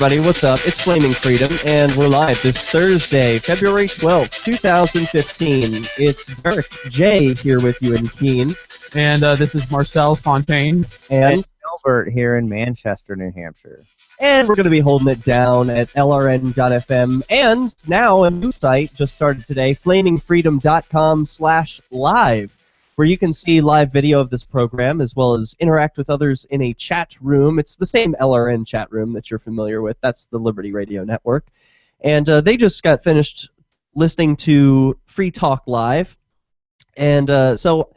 Everybody, what's up? It's Flaming Freedom, and we're live this Thursday, February 12th, 2015. It's Derek J here with you in Keene. And this is Marcel Fontaine. And Albert here in Manchester, New Hampshire. And we're going to be holding it down at LRN.FM, and now a new site just started today, Flaming.Freedom.com/live, where you can see live video of this program as well as interact with others in a chat room. It's the same LRN chat room that you're familiar with. That's the Liberty Radio Network. And they just got finished listening to Free Talk Live. And so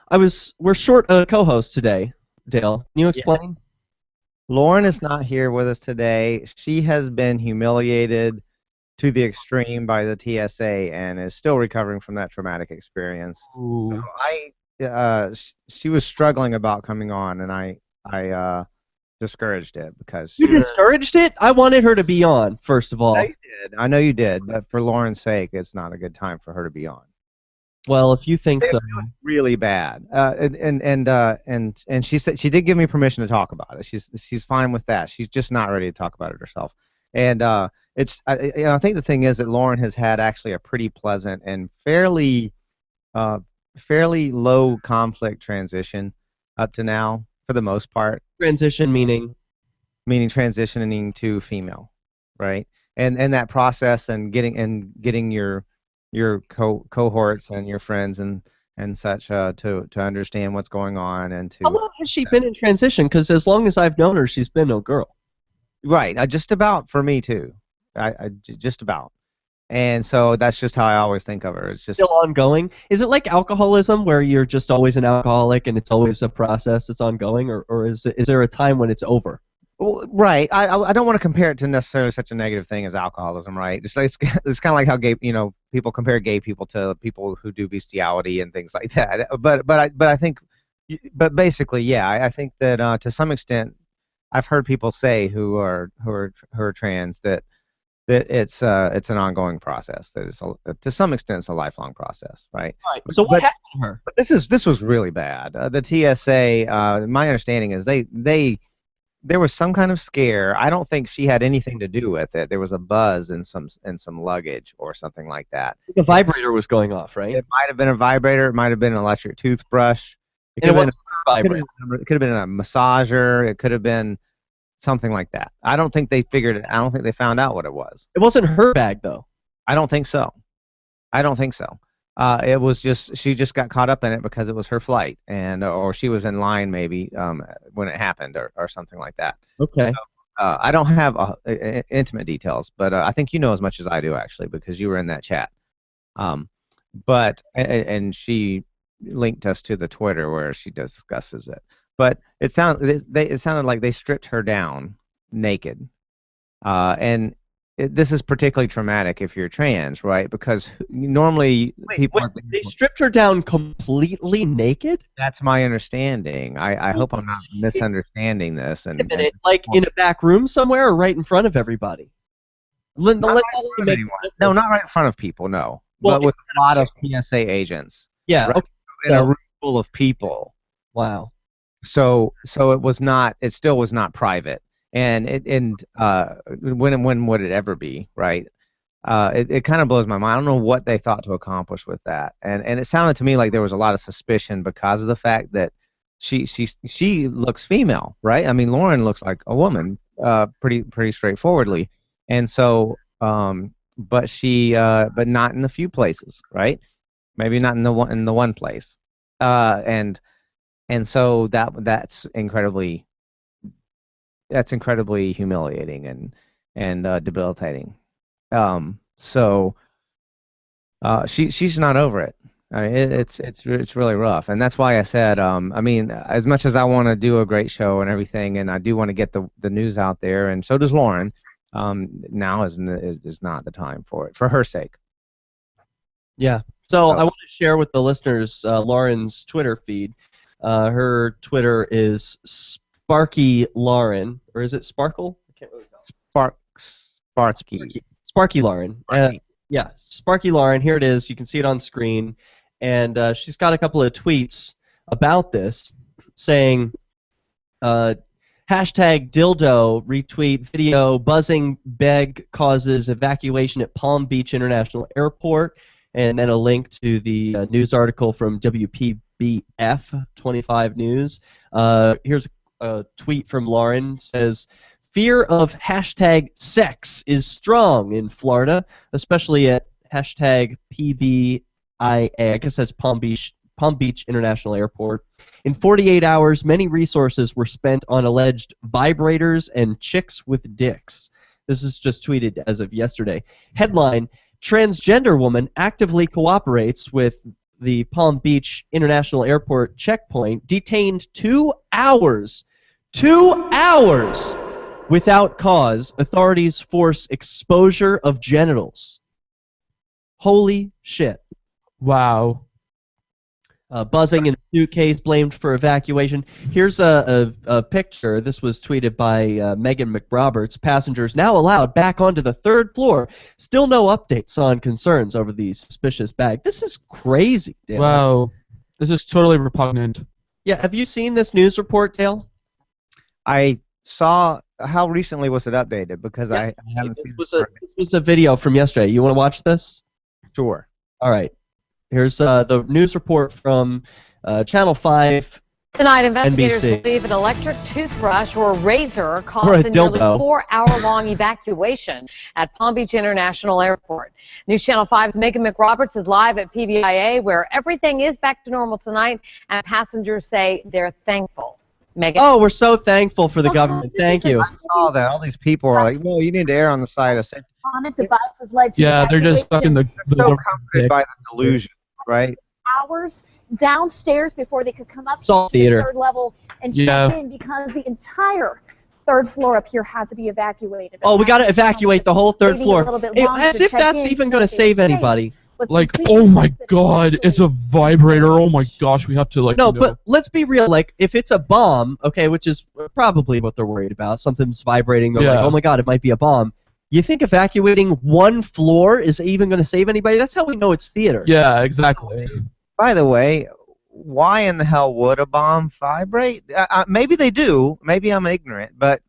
we're short a co-host today. Dale, can you explain? Yeah. Lauren is not here with us today. She has been humiliated to the extreme by the TSA and is still recovering from that traumatic experience. Ooh. So she was struggling about coming on, and I discouraged it because you discouraged it. I wanted her to be on, first of all. I know you did, but for Lauren's sake, it's not a good time for her to be on. Well, if you think so. It was really bad, and she said she did give me permission to talk about it. She's fine with that. She's just not ready to talk about it herself. And I think the thing is that Lauren has had actually a pretty pleasant and fairly low conflict transition up to now, for the most part. Transition meaning transitioning to female, right? And that process and getting your cohorts and your friends and such to understand what's going on and to. How long has she been in transition? Because as long as I've known her, she's been no girl. Right, just about for me too. I just about, and so that's just how I always think of her. It's just still ongoing. Is it like alcoholism, where you're just always an alcoholic and it's always a process that's ongoing, or is there a time when it's over? Well, right. I don't want to compare it to necessarily such a negative thing as alcoholism, right? It's kind of like how gay, people compare gay people to people who do bestiality and things like that. But I think, but basically, yeah, I think that to some extent, I've heard people say who are trans that it's an ongoing process. That it's to some extent it's a lifelong process, right? Right. So what happened to her? But this was really bad. The TSA, my understanding is there was some kind of scare. I don't think she had anything to do with it. There was a buzz in some luggage or something like that. The vibrator was going off, right? It might have been a vibrator. It might have been an electric toothbrush. It could have been a massager. It could have been something like that. I don't think they figured it. I don't think they found out what it was. It wasn't her bag, though. I don't think so. It was just she just got caught up in it because it was her flight, or she was in line maybe when it happened, or something like that. Okay. So, I don't have intimate details, but I think you know as much as I do actually because you were in that chat. But she linked us to the Twitter where she discusses it. But it sounded like they stripped her down naked, and. This is particularly traumatic if you're trans, right? Because normally they stripped her down completely naked? That's my understanding. I hope I'm not misunderstanding this. In a back room somewhere or right in front of everybody? No, not right in front of people, no. Well, but with a lot of TSA agents. Yeah. Right? Okay. In a room full of people. Wow. So it still was not private. And when would it ever be, right? It kind of blows my mind. I don't know what they thought to accomplish with that, and it sounded to me like there was a lot of suspicion because of the fact that she looks female, right? I mean, Lauren looks like a woman, pretty straightforwardly, and so but not in the few places, right? Maybe not in the one place, and so that's incredibly. That's incredibly humiliating and debilitating. So she's not over it. I mean, it's really rough, and that's why I said, I mean, as much as I want to do a great show and everything, and I do want to get the news out there, and so does Lauren. Now is not the time for it, for her sake. Yeah. So I want to share with the listeners Lauren's Twitter feed. Her Twitter is Sparky Lauren, or is it Sparkle? I can't really tell. Sparky Lauren. Yeah, Sparky Lauren. Here it is. You can see it on screen, and she's got a couple of tweets about this, saying, Hashtag dildo retweet video buzzing beg causes evacuation at Palm Beach International Airport, and then a link to the news article from WPBF 25 News. Here's a tweet from Lauren. Says, fear of hashtag sex is strong in Florida, especially at hashtag PBIA. I guess that's Palm Beach International Airport. In 48 hours, many resources were spent on alleged vibrators and chicks with dicks. This is just tweeted as of yesterday. Headline, transgender woman actively cooperates with the Palm Beach International Airport checkpoint, detained 2 hours. 2 hours without cause. Authorities force exposure of genitals. Holy shit. Wow. Buzzing in a suitcase blamed for evacuation. Here's a picture. This was tweeted by Megan McRoberts. Passengers now allowed back onto the 3rd floor. Still no updates on concerns over the suspicious bag. This is crazy, Dale. Wow. This is totally repugnant. Yeah, have you seen this news report, Dale? I saw. How recently was it updated? Because I haven't seen it. This was a video from yesterday. You want to watch this? Sure. All right. Here's the news report from Channel 5. Tonight, investigators NBC. believe an electric toothbrush or razor caused a nearly 4-hour-long evacuation at Palm Beach International Airport. News Channel 5's Megan McRoberts is live at PBIA, where everything is back to normal tonight, and passengers say they're thankful. Megan? Oh, we're so thankful for the government. Thank you. I saw that. All these people are like, well, you need to err on the side of safety. Devices led to Yeah, they're just stuck in the So comforted by the delusion, right? hours downstairs before they could come up It's all to the theater. 3rd level and check in, because the entire 3rd floor up here had to be evacuated. Oh, we got to evacuate the whole 3rd Waiting a floor. little bit Hey, longer as to if check that's in even so going to that they were save safe. anybody. Like, oh my god, it's a vibrator. Oh my gosh, we have to, like, No, but let's be real. Like, if it's a bomb, okay, which is probably what they're worried about, something's vibrating, they're like, oh my god, it might be a bomb. You think evacuating one floor is even going to save anybody? That's how we know it's theater. Yeah, exactly. By the way, why in the hell would a bomb vibrate? Maybe they do. Maybe I'm ignorant, but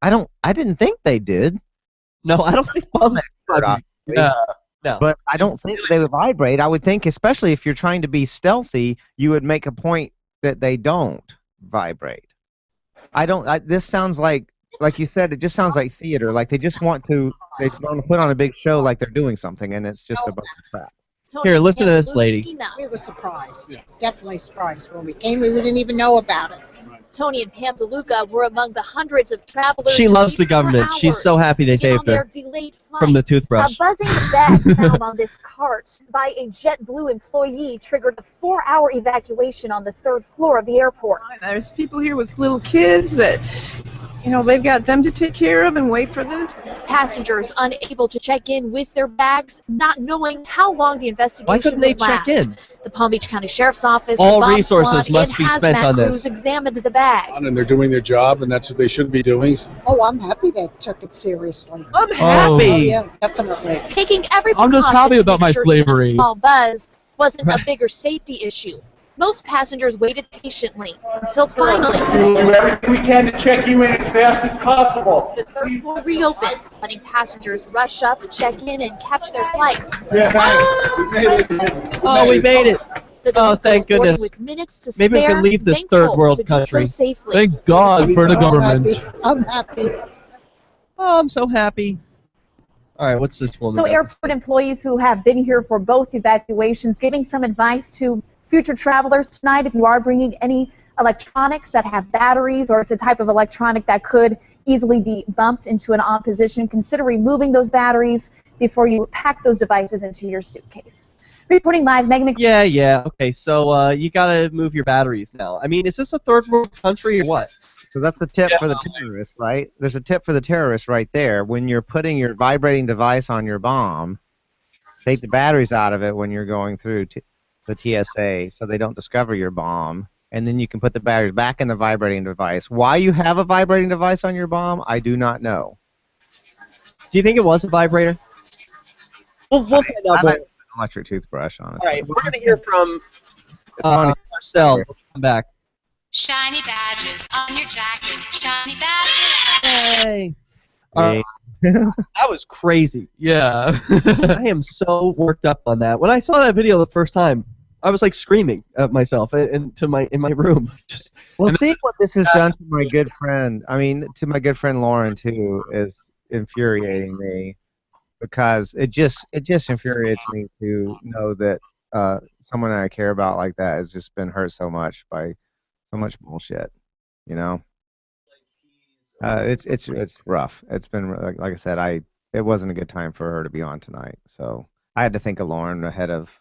I didn't think they did. No, I don't think bombs vibrate. Yeah. No. But I don't think they would vibrate. I would think, especially if you're trying to be stealthy, you would make a point that they don't vibrate. This sounds like you said, it just sounds like theater. Like they just want to put on a big show like they're doing something, and it's just a bunch of crap. Here, listen to this lady. We were surprised. Definitely surprised when we came. We didn't even know about it. Tony and Pam DeLuca were among the hundreds of travelers. She loves the government. She's so happy they saved her from the toothbrush. A buzzing bag found on this cart by a JetBlue employee triggered a 4-hour evacuation on the 3rd floor of the airport. There's people here with little kids that, they've got them to take care of and wait for them. Passengers unable to check in with their bags, not knowing how long the investigation Why couldn't they would last. check in? The Palm Beach County Sheriff's Office, All the bomb resources squad, must and be spent hazmat on this. crews examined the bag. And they're doing their job, and that's what they should be doing. Oh, I'm happy they took it seriously. I'm Oh, happy. yeah, definitely. Taking every I'm just precaution happy to about make my sure even slavery. a small buzz wasn't a bigger safety issue. Most passengers waited patiently until finally We'll do everything we can to check you in as fast as possible. the 3rd floor reopened, letting passengers rush up, check in, and catch their flights. Oh, we made it. The Oh, thank boarding goodness. with minutes to Maybe we spare, can leave this thankful third world to do so country. safely. Thank God for the government. I'm happy. Oh, I'm so happy. All right, what's this woman? So airport employees who have been here for both evacuations giving some advice to future travelers tonight. If you are bringing any electronics that have batteries, or it's a type of electronic that could easily be bumped into an on position, consider removing those batteries before you pack those devices into your suitcase. Reporting live, Megan Mc. Yeah. Okay, so you gotta move your batteries now. I mean, is this a 3rd world country or what? So that's the tip for the terrorists, right? There's a tip for the terrorists right there. When you're putting your vibrating device on your bomb, take the batteries out of it when you're going through the TSA so they don't discover your bomb, and then you can put the batteries back in the vibrating device. Why you have a vibrating device on your bomb, I do not know. Do you think it was a vibrator? We'll find out I more. like an electric toothbrush, honestly. All right, we're gonna hear from Marcel. We'll come back. Shiny badges on your jacket. Shiny badges. Hey. That was crazy. Yeah. I am so worked up on that. When I saw that video the first time, I was like screaming at myself in my room. Just well, seeing what this has done to my good friend, to my good friend Lauren too, is infuriating me, because it just infuriates me to know that someone I care about like that has just been hurt so much by so much bullshit, you know. It's rough. It's been like I said, it wasn't a good time for her to be on tonight, so I had to think of Lauren ahead of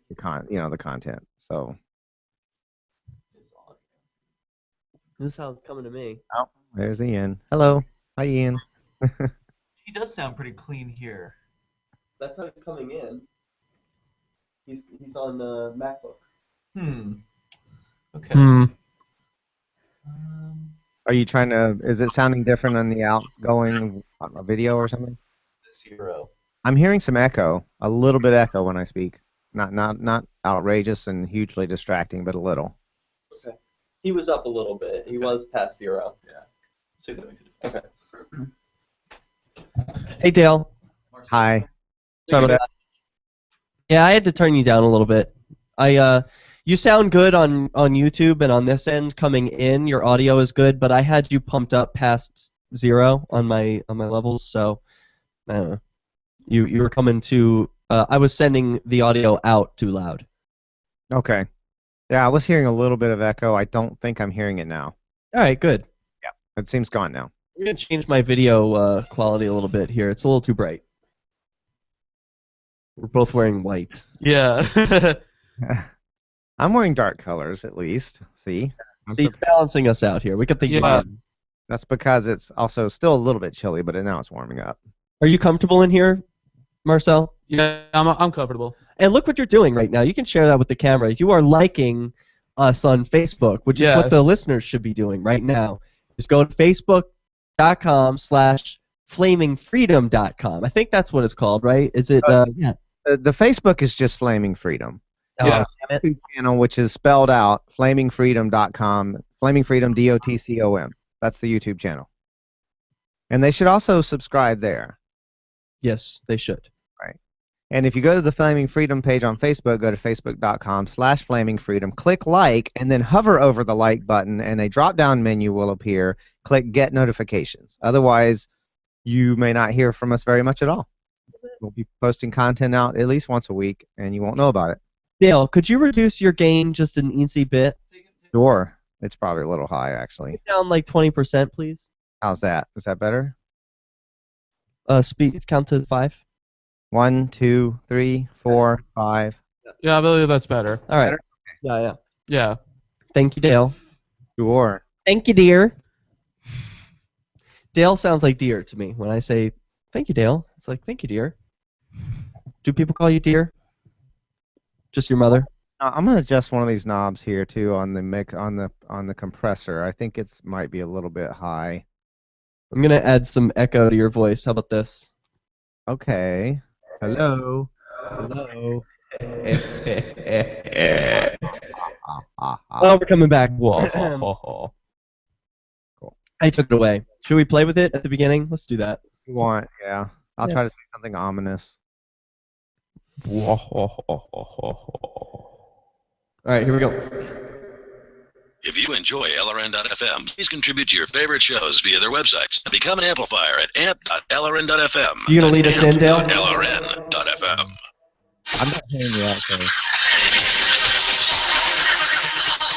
the content. So this sounds coming to me. oh, there's Ian. Hello, hi Ian. He does sound pretty clean here. That's how he's coming in. He's on MacBook. Okay. Are you trying to? Is it sounding different on the outgoing video or something? 0. I'm hearing some echo, a little bit echo when I speak. Not outrageous and hugely distracting, but a little. Okay. He was up a little bit. He was past 0. Yeah. So that makes a difference. Okay. Hey Dale. Hi. Sorry about that. Yeah, I had to turn you down a little bit. You sound good on YouTube, and on this end coming in, your audio is good, but I had you pumped up past 0 on my levels, so I don't know. You were coming too. I was sending the audio out too loud. Okay. Yeah, I was hearing a little bit of echo. I don't think I'm hearing it now. All right, good. Yeah, it seems gone now. I'm gonna change my video quality a little bit here. It's a little too bright. We're both wearing white. Yeah. I'm wearing dark colors at least. See? So you're balancing us out here. We got the yin. That's because it's also still a little bit chilly, but now it's warming up. Are you comfortable in here, Marcel? Yeah, I'm comfortable. And look what you're doing right now. You can share that with the camera. You are liking us on Facebook, which is what the listeners should be doing right now. Just go to facebook.com/flaming.freedom.com. I think that's what it's called, right? Is it? Yeah. The Facebook is just Flaming Freedom. Yeah. It's a YouTube channel, which is spelled out, Flaming.Freedom.com, Flaming Freedom, DOTCOM. That's the YouTube channel. And they should also subscribe there. Yes, they should. Right. And if you go to the Flaming Freedom page on Facebook, go to facebook.com/FlamingFreedom, click like, and then hover over the like button, and a drop-down menu will appear. Click Get Notifications. Otherwise, you may not hear from us very much at all. We'll be posting content out at least once a week, and you won't know about it. Dale, could you reduce your gain just an eensy bit? Sure. It's probably a little high, actually. Down like 20%, please. How's that? Is that better? Speak. Count to 5. 1, 2, 3, 4, 5. Yeah, I believe that's better. All right. Better? Yeah. Yeah. Thank you, Dale. Sure. Thank you, dear. Dale sounds like dear to me. When I say thank you, Dale, it's like thank you, dear. Do people call you dear? Just your mother? I'm gonna adjust one of these knobs here too on the mic on the compressor. I think it's might be a little bit high. I'm gonna add some echo to your voice. How about this? Okay. Hello. Hello. Oh, we're coming back. Whoa. Cool. I took it away. Should we play with it at the beginning? Let's do that. You want? Yeah. I'll try to say something ominous. All right, here we go. If you enjoy LRN.FM, please contribute to your favorite shows via their websites and become an amplifier at amp.lrn.fm. You gonna lead us in, Dale? LRN.FM. I'm not hearing you out there.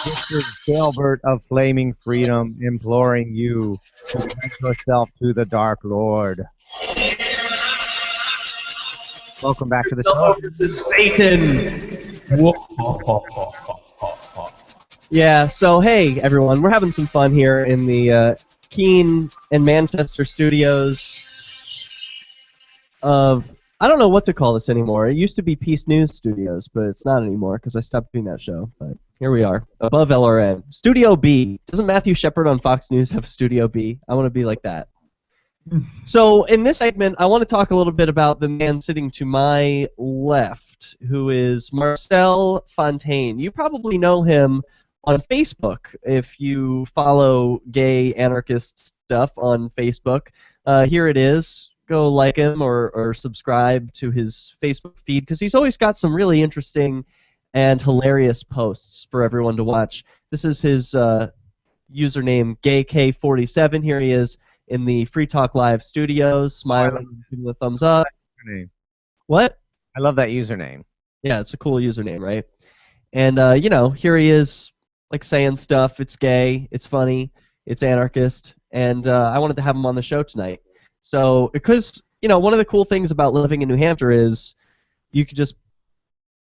This is Delbert of Flaming Freedom imploring you to bring yourself to the Dark Lord. Welcome back to the show. Satan! Yeah, so hey everyone, we're having some fun here in the Keene and Manchester studios of, I don't know what to call this anymore. It used to be Peace News Studios, but it's not anymore because I stopped doing that show. But here we are, above LRN. Studio B. Doesn't Matthew Shepard on Fox News have Studio B? I want to be like that. So in this segment, I want to talk a little bit about the man sitting to my left, who is Marcel Fontaine. You probably know him on Facebook. If you follow gay anarchist stuff on Facebook, here it is. Go like him or subscribe to his Facebook feed because he's always got some really interesting and hilarious posts for everyone to watch. This is his username, GayK47. Here he is in the Free Talk Live studios, smiling, giving the thumbs up. What? I love that username. Yeah, it's a cool username, right? And, you know, here he is, like, saying stuff. It's gay, it's funny, it's anarchist, and I wanted to have him on the show tonight. So, because, you know, one of the cool things about living in New Hampshire is you could just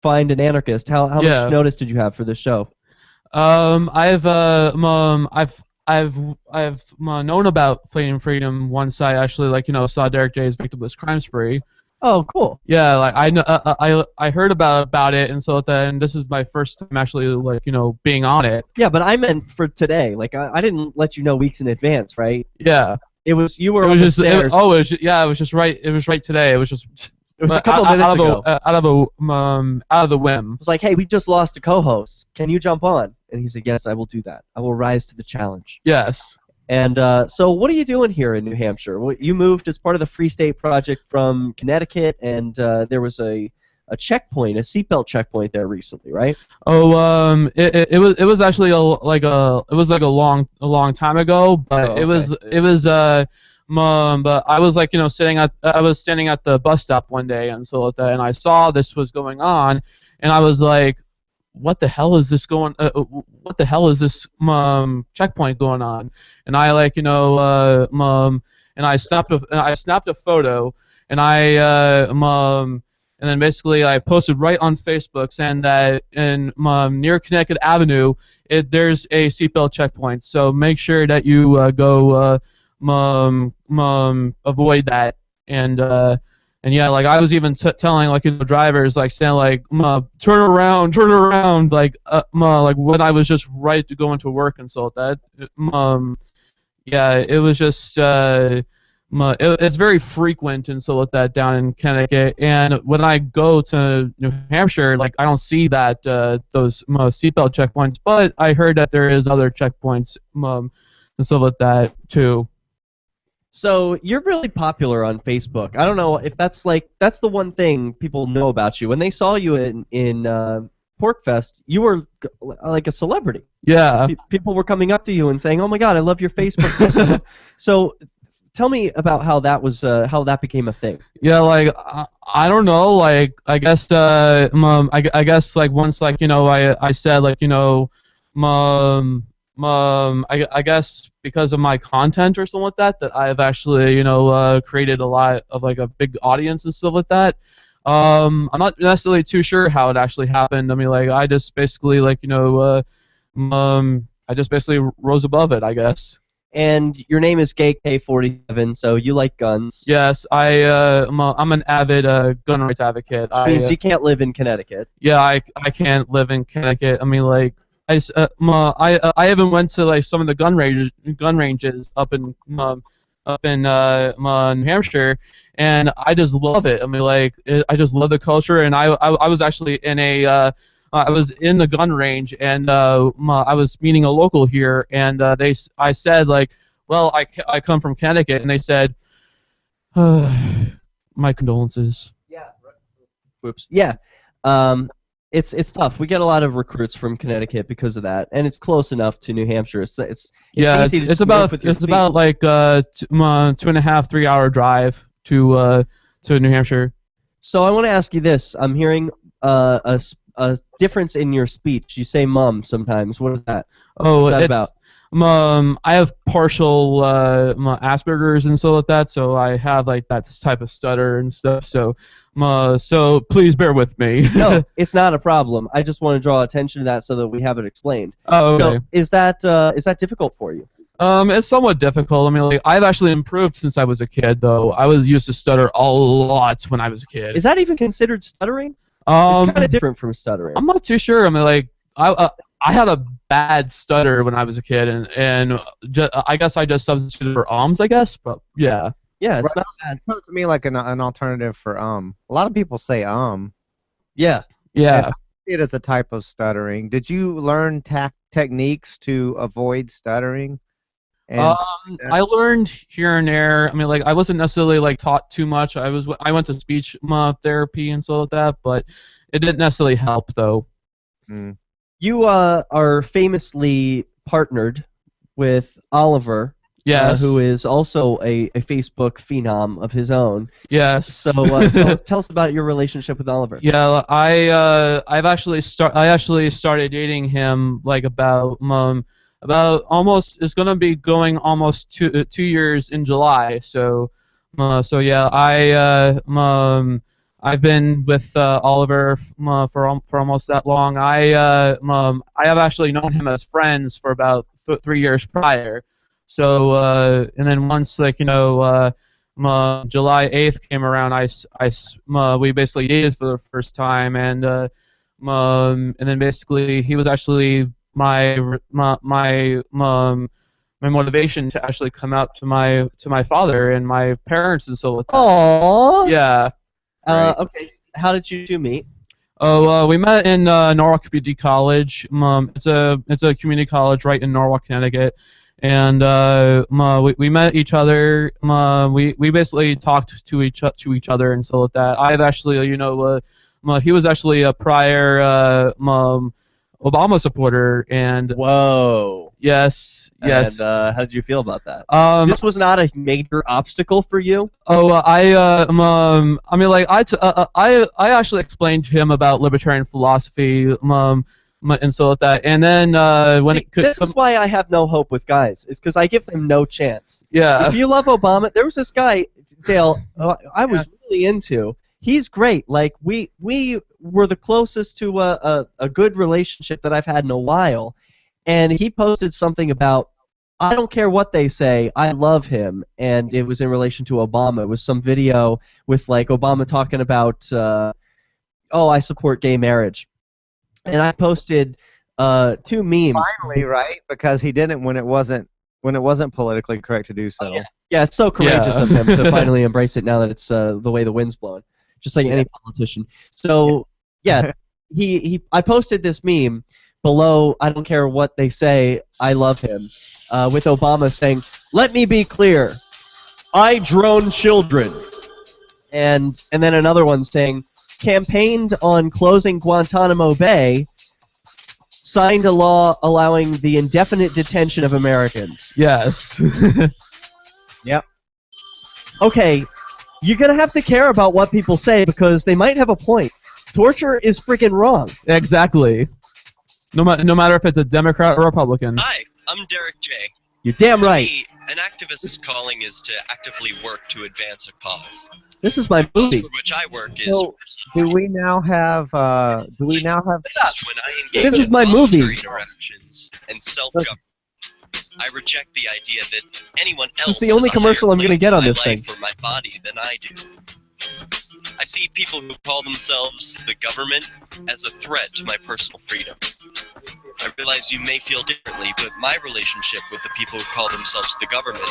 find an anarchist. How much notice did you have for this show? I've known about Flaming.Freedom once I actually, like, you know, saw Derek J's Victimless Crime Spree. Oh, cool. Yeah, like I heard about it, and so then this is my first time actually, like, you know, being on it. Yeah, but I meant for today. Like, I didn't let you know weeks in advance, right? Yeah. It was you were. It on was the just stairs. it was just right. It was right today. It was just. It was a couple minutes ago. Out of the whim. It was like, hey, we just lost a co-host. Can you jump on? And he said, yes, I will do that. I will rise to the challenge. Yes. And so what are you doing here in New Hampshire? You moved as part of the Free State Project from Connecticut, and there was a checkpoint, a seatbelt checkpoint there recently, right? Oh, it was actually a long time ago, but Oh, okay. it was but I was, like, you know, I was standing at the bus stop one day and so like that, and I saw this was going on, and I was like, what the hell is this going? What the hell is this checkpoint going on? And I, like, you know, and I snapped a photo, and and then basically I posted right on Facebook saying that in near Connecticut Avenue, there's a seatbelt checkpoint. So make sure that you go avoid that. And yeah, like, I was even telling, like, you know, drivers, like, saying, like, turn around, like when I was just right to go into work and so that. Yeah, it was just it's very frequent and so like that down in Connecticut. And when I go to New Hampshire, like, I don't see that those seatbelt checkpoints, but I heard that there is other checkpoints and stuff like that too. So you're really popular on Facebook. I don't know if that's the one thing people know about you. When they saw you in Porkfest, you were like a celebrity. Yeah. People were coming up to you and saying, "Oh my God, I love your Facebook post." So tell me about how that became a thing. Yeah, like, I don't know, like, I guess I guess, like, once, like, you know, I said, like, you know, I guess because of my content or something like that I've actually, you know, created a lot of, like, a big audience and stuff like that. I'm not necessarily too sure how it actually happened. I mean, like, I just basically, like, you know, I just basically rose above it, I guess. And your name is GayK47, so you like guns. Yes, I'm an avid gun rights advocate. Which means you can't live in Connecticut. Yeah, I can't live in Connecticut. I mean, like, I even went to, like, some of the gun ranges up in New Hampshire, and I just love it. I mean, like, I just love the culture, and I was actually in I was in the gun range, and I was meeting a local here, and I said, like, well, I come from Connecticut, and they said, my condolences. Yeah. Whoops. Yeah. It's tough. We get a lot of recruits from Connecticut because of that, and it's close enough to New Hampshire. It's easy to it's about like 2.5 3 hour drive to New Hampshire. So I want to ask you this. I'm hearing a difference in your speech. You say "mum" sometimes. What is that? Oh, What's that about? I have partial Asperger's and stuff like that, so I have, like, that type of stutter and stuff. So please bear with me. No, it's not a problem. I just want to draw attention to that so that we have it explained. Oh, okay. So is that difficult for you? It's somewhat difficult. I mean, like, I've actually improved since I was a kid, though. I was used to stutter a lot when I was a kid. Is that even considered stuttering? It's kind of different from stuttering. I'm not too sure. I mean, like, I had a bad stutter when I was a kid, and I guess I just substituted for ums, I guess, but yeah. Yeah, it's Right. not bad. It sounds to me like an alternative for A lot of people say Yeah. Yeah. And I see it as a type of stuttering. Did you learn techniques to avoid stuttering? I learned here and there. I mean, like, I wasn't necessarily like taught too much. I went to speech therapy and so like that, but it didn't necessarily help though. Mm. You are famously partnered with Oliver, Yes. who is also a Facebook phenom of his own. Yes. So tell us about your relationship with Oliver. Yeah, I actually started dating him like about almost, it's gonna be going almost 2 years in July. So yeah, I've been with Oliver for almost that long. I have actually known him as friends for about 3 years prior. So and then once, like, July 8th came around, we basically dated for the first time, and then basically he was actually my motivation to actually come out to my father and my parents and so like that. Aww. Yeah. Okay. How did you two meet? Oh, we met in Norwalk Community College. It's a community college right in Norwalk, Connecticut, and we met each other. We basically talked to each other and so like that. I've actually, he was actually a prior Obama supporter, and whoa. Yes. And how did you feel about that? This was not a major obstacle for you? I mean, like, I actually explained to him about libertarian philosophy, and so like that, and then this is why I have no hope with guys, is because I give them no chance. Yeah. If you love Obama, there was this guy, Dale, I was really into. He's great. Like, we were the closest to a good relationship that I've had in a while, and he posted something about, I don't care what they say, I love him, and it was in relation to Obama. It was some video with, like, Obama talking about, I support gay marriage. And I posted 2 memes. Finally, right? Because he didn't when it wasn't politically correct to do so. Yeah, it's so courageous of him to finally embrace it now that it's the way the wind's blowing, just like any politician. So yeah, I posted this meme below, I don't care what they say, I love him, with Obama saying, "Let me be clear, I drone children," and then another one saying, "Campaigned on closing Guantanamo Bay, signed a law allowing the indefinite detention of Americans." Yes. Yep. Okay, you're gonna have to care about what people say because they might have a point. Torture is freaking wrong. Exactly. No matter if it's a Democrat or Republican. Hi, I'm Derek J. You're damn right. To me, an activist's calling is to actively work to advance a cause. This is my movie. For which I work is. So, do we now have? When I engage This is in my movie. voluntary interactions and self-government, I reject the idea that anyone else. This is the only has a commercial I'm higher gonna get on claim this to my thing. life or my body than I do. I see people who call themselves the government as a threat to my personal freedom. I realize you may feel differently, but my relationship with the people who call themselves the government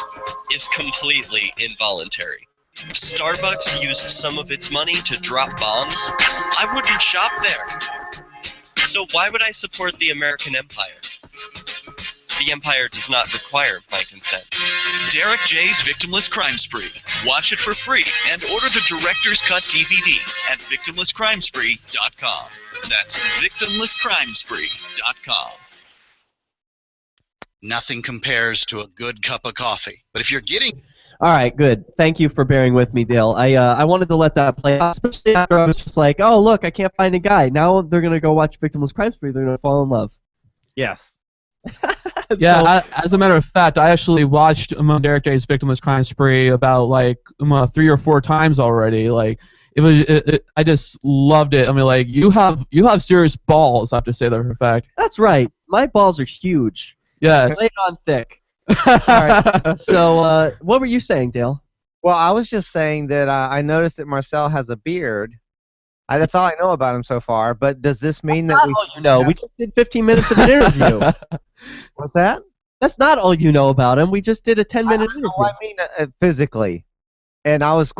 is completely involuntary. If Starbucks used some of its money to drop bombs, I wouldn't shop there. So why would I support the American empire? The empire does not require my consent. Derek J's Victimless Crime Spree. Watch it for free and order the Director's Cut DVD at victimlesscrimespree.com. That's victimlesscrimespree.com. Nothing compares to a good cup of coffee. But if you're getting... All right, good. Thank you for bearing with me, Dale. I wanted to let that play out, especially after I was just like, oh, look, I can't find a guy. Now they're going to go watch Victimless Crime Spree. They're going to fall in love. Yes. Yeah, as a matter of fact, I actually watched Derek J's Victimless Crime Spree about like 3 or 4 times already. Like, I just loved it. I mean, like, you have serious balls, I have to say that for a fact. That's right. My balls are huge. Yes. Lay it on thick. All right. So, what were you saying, Dale? Well, I was just saying that I noticed that Marcel has a beard. That's all I know about him so far. But does this mean that we? All you know. We just did 15 minutes of an interview. What's that? That's not all you know about him. We just did a 10-minute interview. I mean physically. And I was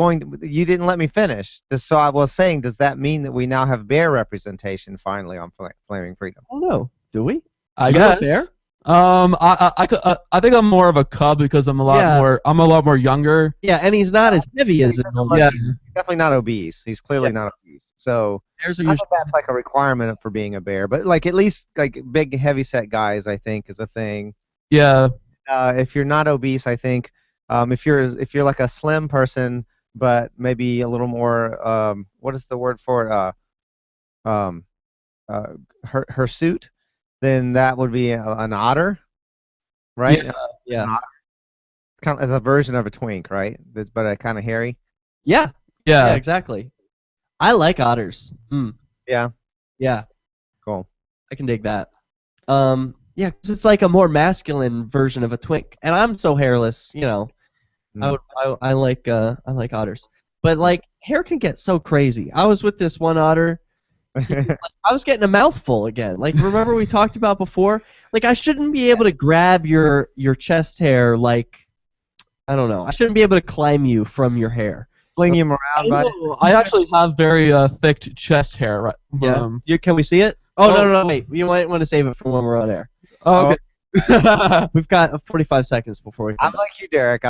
you didn't let me finish. So I was saying, does that mean that we now have bear representation finally on Flaming Freedom? I don't know. Do we? I You guess. a bear? I think I'm more of a cub because I'm a lot more younger. Yeah, and he's not as heavy as a Yeah. He's definitely not obese. He's clearly not obese. So Bears are I think usually that's like a requirement for being a bear. But like at least like big heavy set guys, I think is a thing. Yeah. If you're not obese, I think if you're like a slim person, but maybe a little more what is the word for it? Hirsute, then that would be an otter, right? Yeah. An otter. Kind of as a version of a twink, right? But kind of hairy. Yeah. Yeah. Exactly. I like otters. Yeah. Yeah. Cool. I can dig that. Yeah, 'cause it's like a more masculine version of a twink, and I'm so hairless, you know. I like otters, but like hair can get so crazy. I was with this one otter. I was getting a mouthful again. Like, remember we talked about before? Like, I shouldn't be able to grab your chest hair like, I don't know. I shouldn't be able to climb you from your hair. Sling you around, bud. I actually have very thick chest hair. Right? Yeah. Can we see it? Oh, no, wait. You might want to save it for when we're on air. Oh, okay. We've got 45 seconds before we come I'm like you, Derek. I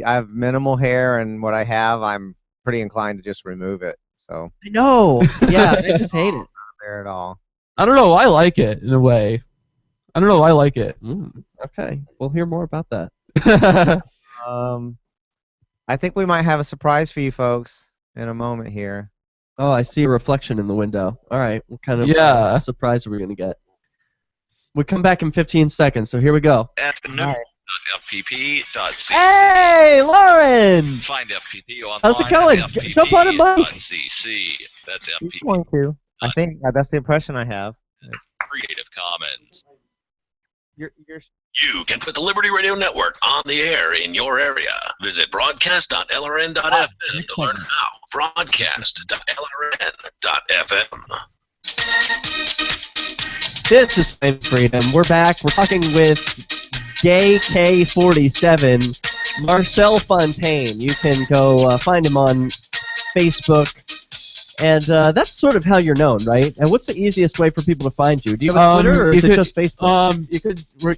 have minimal hair, and what I have, I'm pretty inclined to just remove it. So. I know. Yeah, I just hate it. Not there at all. I don't know. I like it in a way. I don't know. I like it. Okay. We'll hear more about that. I think we might have a surprise for you folks in a moment here. Oh, I see a reflection in the window. All right. What kind of surprise are we going to get? We come back in 15 seconds, so here we go. At FPP.cc. Hey, Lauren! Find FPP online. How's it going? Jump on a mic. .cc. That's FPP. He's going to. I think that's the impression I have. Creative Commons. You're You can put the Liberty Radio Network on the air in your area. Visit broadcast.lrn.fm to learn how. Broadcast.lrn.fm. This is Flaming.Freedom. We're back. We're talking with Gay K47, Marcel Fontaine. You can go find him on Facebook. And that's sort of how you're known, right? And what's the easiest way for people to find you? Do you have a Twitter, or is it just Facebook? You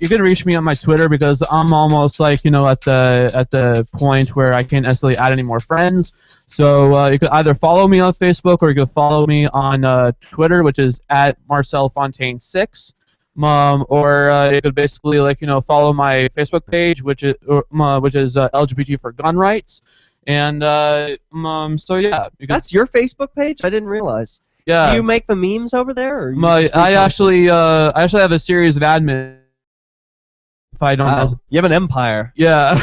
could reach me on my Twitter because I'm almost like at the point where I can't necessarily add any more friends. So you could either follow me on Facebook or you could follow me on Twitter, which is at MarcelFontaine6. Or you could basically follow my Facebook page, which is LGBT for Gun Rights. And so yeah, that's your Facebook page? I didn't realize. Yeah. Do you make the memes over there? Or I actually have a series of admins. If I don't know. You have an empire. Yeah.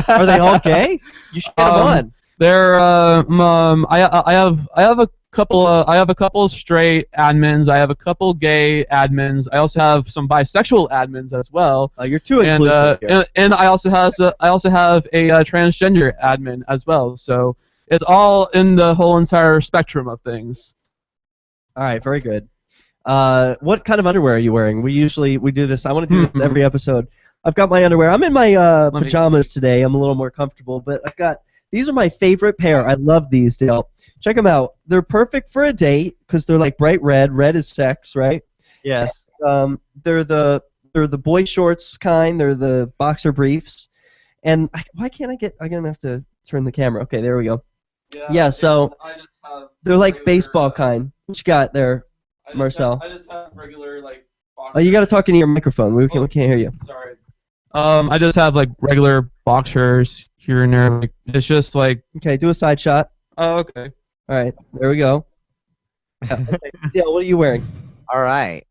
Are they all gay? You should get them on. They're I have a couple straight admins. I have a couple gay admins. I also have some bisexual admins as well. You're too inclusive here. And I also have a transgender admin as well. So it's all in the whole entire spectrum of things. All right, very good. What kind of underwear are you wearing? We do this. I want to do this every episode. I've got my underwear. I'm in my pajamas today. I'm a little more comfortable, but these are my favorite pair. I love these, Dale. Check them out. They're perfect for a date because they're like bright red. Red is sex, right? Yes. And, they're the boy shorts kind. They're the boxer briefs. And why can't I get? I'm gonna have to turn the camera. Okay, there we go. Yeah. So they're like baseball kind. What you got there, Marcel? I just have regular boxers. Oh, you got to talk into your microphone. We can't hear you. Sorry. I just have regular boxers here and there. It's just Okay, do a side shot. Oh, okay. All right, there we go. Yeah, what are you wearing? All right.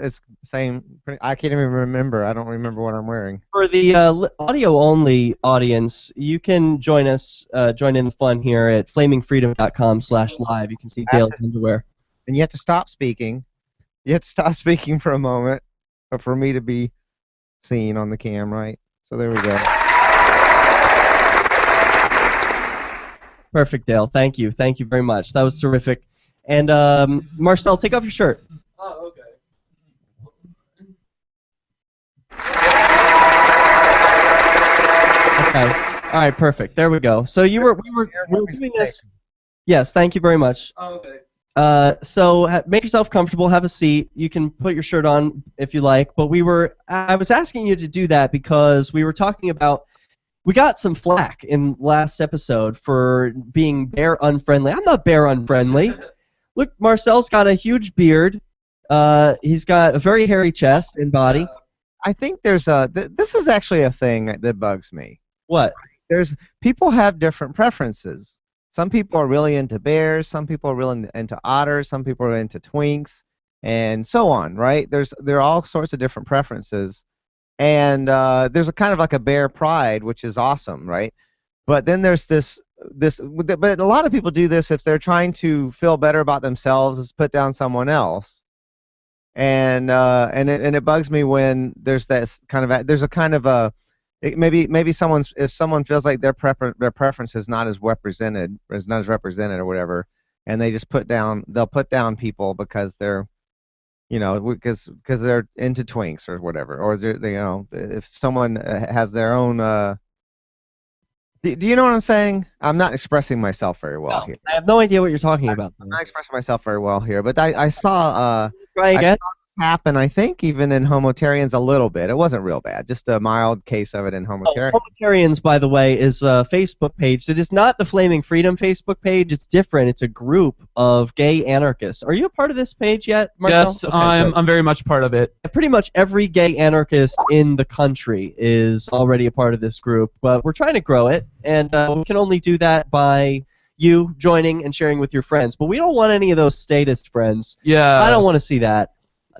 It's same. I can't even remember. I don't remember what I'm wearing. For the audio-only audience, you can join in the fun here at flamingfreedom.com/live. You can see Dale's underwear. And you have to stop speaking. You have to stop speaking for a moment, for me to be seen on the cam, right? So there we go. Perfect, Dale. Thank you. Thank you very much. That was terrific. And Marcel, take off your shirt. Oh, okay. Okay. All right, perfect. There we go. So we were doing this. Yes, thank you very much. Oh, okay. So make yourself comfortable, have a seat. You can put your shirt on if you like, but I was asking you to do that because we were talking about, we got some flack in last episode for being bear unfriendly. I'm not bear unfriendly. Look, Marcel's got a huge beard. He's got a very hairy chest and body. I think there's this is actually a thing that bugs me. What? People have different preferences. Some people are really into bears, some people are really into otters, some people are into twinks, and so on, right? There are all sorts of different preferences. And there's a kind of like a bear pride, which is awesome, right? But then there's but a lot of people do this if they're trying to feel better about themselves, is put down someone else. And it bugs me when there's this kind of maybe if someone feels like their preference is not as represented or whatever, and they just they'll put down people because they're, because they're into twinks or whatever, or if someone has their own. Do you know what I'm saying? I'm not expressing myself very well here. I have no idea what you're talking about. I'm not expressing myself very well here, but I saw. Try again. Happen, I think, even in Homotarians a little bit. It wasn't real bad, just a mild case of it in Homotarians. Homotarians, by the way, is a Facebook page. It is not the Flaming Freedom Facebook page. It's different. It's a group of gay anarchists. Are you a part of this page yet, Marcel? Yes, okay, I'm very much part of it. Pretty much every gay anarchist in the country is already a part of this group, but we're trying to grow it, and we can only do that by you joining and sharing with your friends. But we don't want any of those statist friends. Yeah. I don't want to see that.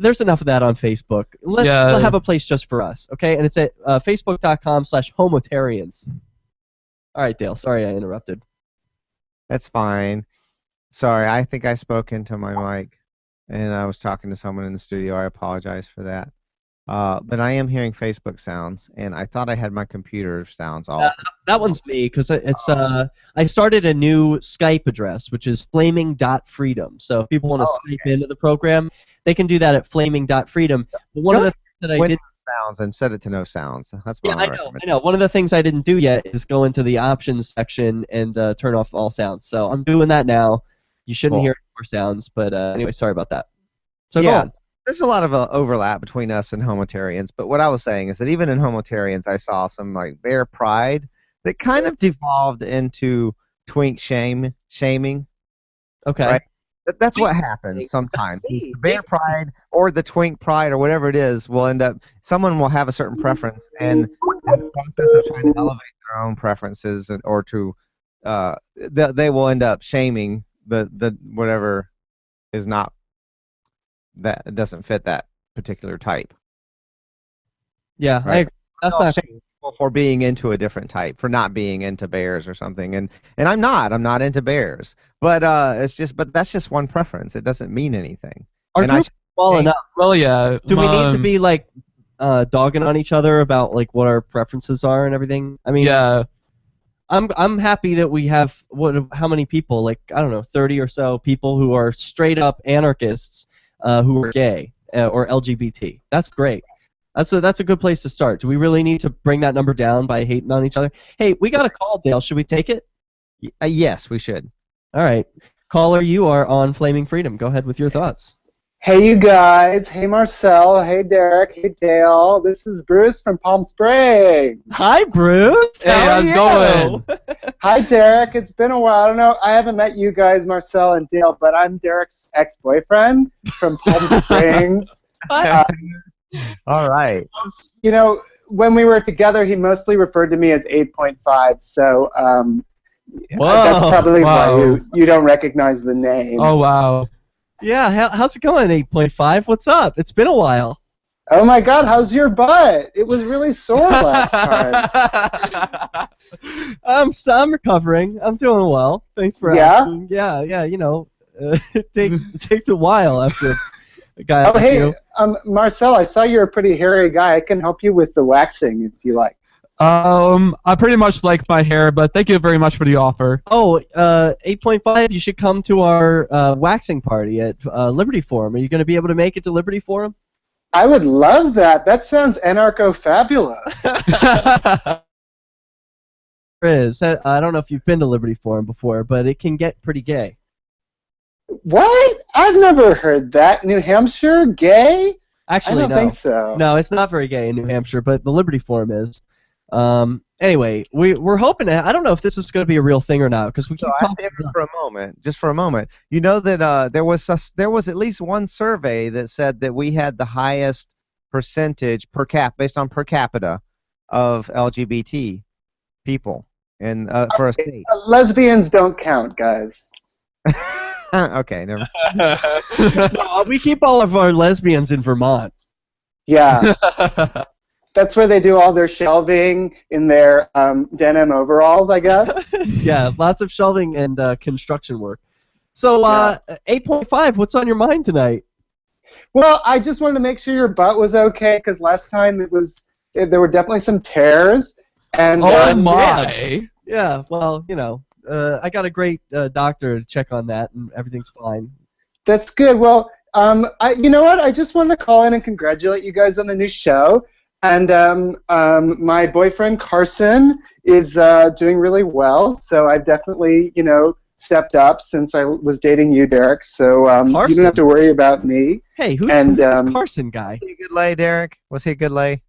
There's enough of that on Facebook. Let's have a place just for us, okay? And it's at facebook.com/homotarians. All right, Dale. Sorry I interrupted. That's fine. Sorry, I think I spoke into my mic, and I was talking to someone in the studio. I apologize for that. But I am hearing Facebook sounds, and I thought I had my computer sounds off. That one's me, because it's I started a new Skype address, which is Flaming.Freedom. So if people want to Skype into the program, they can do that at Flaming.Freedom. But one of the things that I did sounds and set it to no sounds. That's what I know. One of the things I didn't do yet is go into the options section and turn off all sounds. So I'm doing that now. You shouldn't hear more sounds, but anyway, sorry about that. So go on. There's a lot of overlap between us and Homotarians, but what I was saying is that even in Homotarians, I saw some like bear pride that kind of devolved into twink shaming. Okay. Right? That's what happens sometimes. The bear pride or the twink pride or whatever it is will end up, someone will have a certain preference, and in the process of trying to elevate their own preferences or to, they will end up shaming the whatever is not, that doesn't fit that particular type. Yeah, right? That's not people for being into a different type, for not being into bears or something, and I'm not into bears, but that's just one preference. It doesn't mean anything. Our group's small enough. Well, yeah. Do we need to be like dogging on each other about like what our preferences are and everything? I mean, yeah. I'm happy that we have how many people, like I don't know, 30 or so people who are straight up anarchists who are gay or LGBT. That's great. That's a good place to start. Do we really need to bring that number down by hating on each other? Hey, we got a call, Dale. Should we take it? Yes, we should. All right. Caller, you are on Flaming Freedom. Go ahead with your thoughts. Hey, you guys. Hey, Marcel. Hey, Derek. Hey, Dale. This is Bruce from Palm Springs. Hi, Bruce. Hey, how's it going? Hi, Derek. It's been a while. I don't know. I haven't met you guys, Marcel and Dale, but I'm Derek's ex-boyfriend from Palm Springs. All right. You know, when we were together, he mostly referred to me as 8.5, so that's probably why you don't recognize the name. Oh, wow. Yeah, how's it going, 8.5? What's up? It's been a while. Oh, my God, how's your butt? It was really sore last time. I'm recovering. I'm doing well. Thanks for asking. Yeah, you know, it takes a while after a guy like you. Marcel, I saw you're a pretty hairy guy. I can help you with the waxing if you like. I pretty much like my hair, but thank you very much for the offer. Oh, 8.5, you should come to our waxing party at Liberty Forum. Are you going to be able to make it to Liberty Forum? I would love that. That sounds anarcho-fabulous. I don't know if you've been to Liberty Forum before, but it can get pretty gay. What? I've never heard that. New Hampshire? Gay? Actually, I don't think so. No, it's not very gay in New Hampshire, but the Liberty Forum is. Anyway, we're hoping to. I don't know if this is going to be a real thing or not because we keep talking. For a moment, just for a moment, you know that there was at least one survey that said that we had the highest percentage based on per capita of LGBT people for a state. Lesbians don't count, guys. Okay, never. No, we keep all of our lesbians in Vermont. Yeah. That's where they do all their shelving in their denim overalls, I guess. Yeah, lots of shelving and construction work. So, 8.5, what's on your mind tonight? Well, I just wanted to make sure your butt was okay, because last time there were definitely some tears. And, Yeah, well, you know, I got a great doctor to check on that, and everything's fine. That's good. Well, you know what? I just wanted to call in and congratulate you guys on the new show. And my boyfriend Carson is doing really well. So I've definitely, stepped up since I was dating you, Derek. So you don't have to worry about me. Hey, who's this Carson guy? Was he a good lay, Derek? Was he a good lay?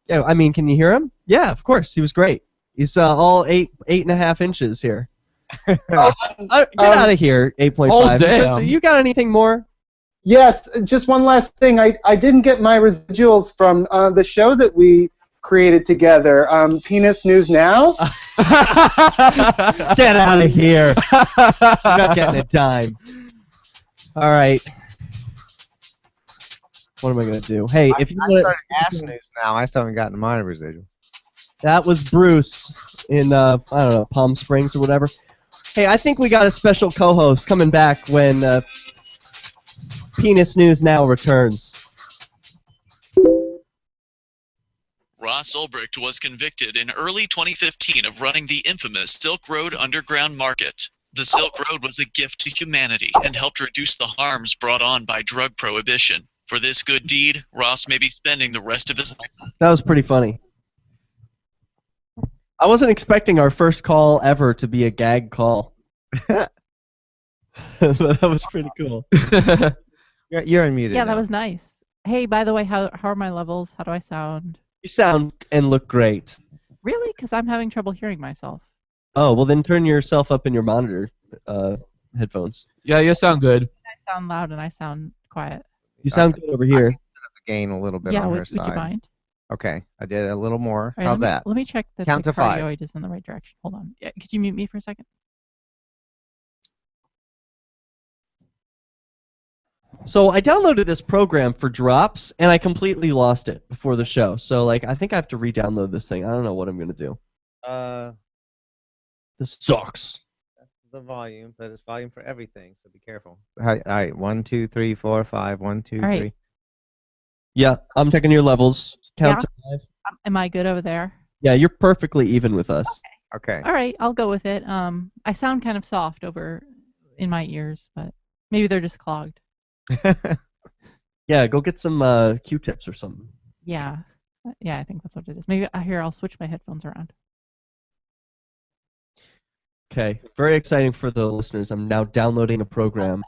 Yeah, I mean, can you hear him? Yeah, of course. He was great. He's all 8.5 inches here. Get out of here, 8.5. Oh, damn. So you got anything more? Yes, just one last thing. I didn't get my residuals from the show that we created together, Penis News Now. Get out of here. You're not getting a dime. All right. What am I going to do? Hey, if you started Ass News Now, I still haven't gotten my residual. That was Bruce in, I don't know, Palm Springs or whatever. Hey, I think we got a special co-host coming back when Penis News Now returns. Ross Ulbricht was convicted in early 2015 of running the infamous Silk Road Underground Market. The Silk Road was a gift to humanity and helped reduce the harms brought on by drug prohibition. For this good deed, Ross may be spending the rest of his life. That was pretty funny. I wasn't expecting our first call ever to be a gag call. That was pretty cool. You're unmuted. Yeah, now. that was nice. Hey, by the way, how are my levels? How do I sound? You sound and look great. Really? Because I'm having trouble hearing myself. Oh, well then turn yourself up in your monitor headphones. Yeah, you sound good. I sound loud and I sound quiet. You sound good over here. I can gain a little bit Yeah, on her would side. you mind? Okay, I did a little more. All right, How's that? Let me check that Count the to 5. cardioid is in the right direction. Hold on. Yeah, could you mute me for a second? So I downloaded this program for drops, and I completely lost it before the show. So I think I have to re-download this thing. I don't know what I'm gonna do. This sucks. That's the volume, but it's volume for everything, so be careful. All right, 1, 2, 3, 4, 5. 1, 2, 3. Right. Yeah, I'm checking your levels. Count to 5. Am I good over there? Yeah, you're perfectly even with us. Okay. All right, I'll go with it. I sound kind of soft over in my ears, but maybe they're just clogged. Yeah, go get some Q-tips or something. Yeah, I think that's what it is. Maybe here I'll switch my headphones around. Okay, very exciting for the listeners. I'm now downloading a program.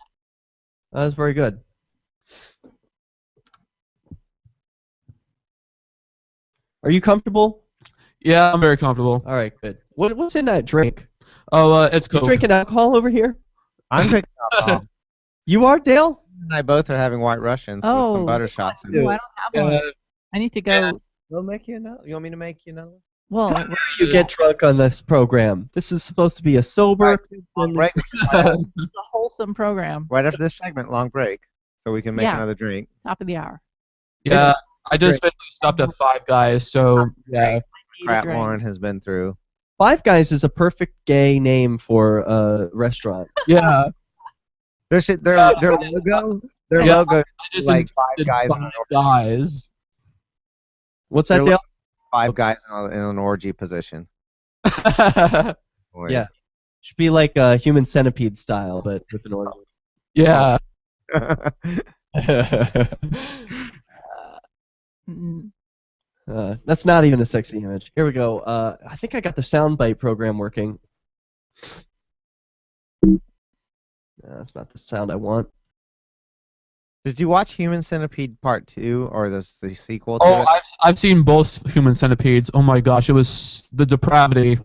That was very good. Are you comfortable? Yeah, I'm very comfortable. All right, good. What's in that drink? Oh, it's You Coke. drinking alcohol over here? I'm drinking alcohol. You are, Dale? And I both are having White Russians with some butter shots in it. Oh, I don't have one. I need to go. We'll make you another. You want me to make you another? Well, You get drunk on this program. This is supposed to be a sober, Long break. it's a wholesome program. Right after this segment, long break, so we can make another drink. Top of the hour. Yeah, I just basically stopped at Five Guys, so yeah. Crap Lauren has been through. Five Guys is a perfect gay name for a restaurant. Yeah. Their logo. Their logo is like Five Guys. Guys. What's that, Dale? Five Guys in an orgy position. Yeah. Should be like a Human Centipede style, but with an orgy. Yeah. That's not even a sexy image. Here we go. I think I got the soundbite program working. That's not the sound I want. Did you watch Human Centipede Part 2 or the sequel to Oh, it? I've seen both Human Centipedes. Oh my gosh, it was the depravity.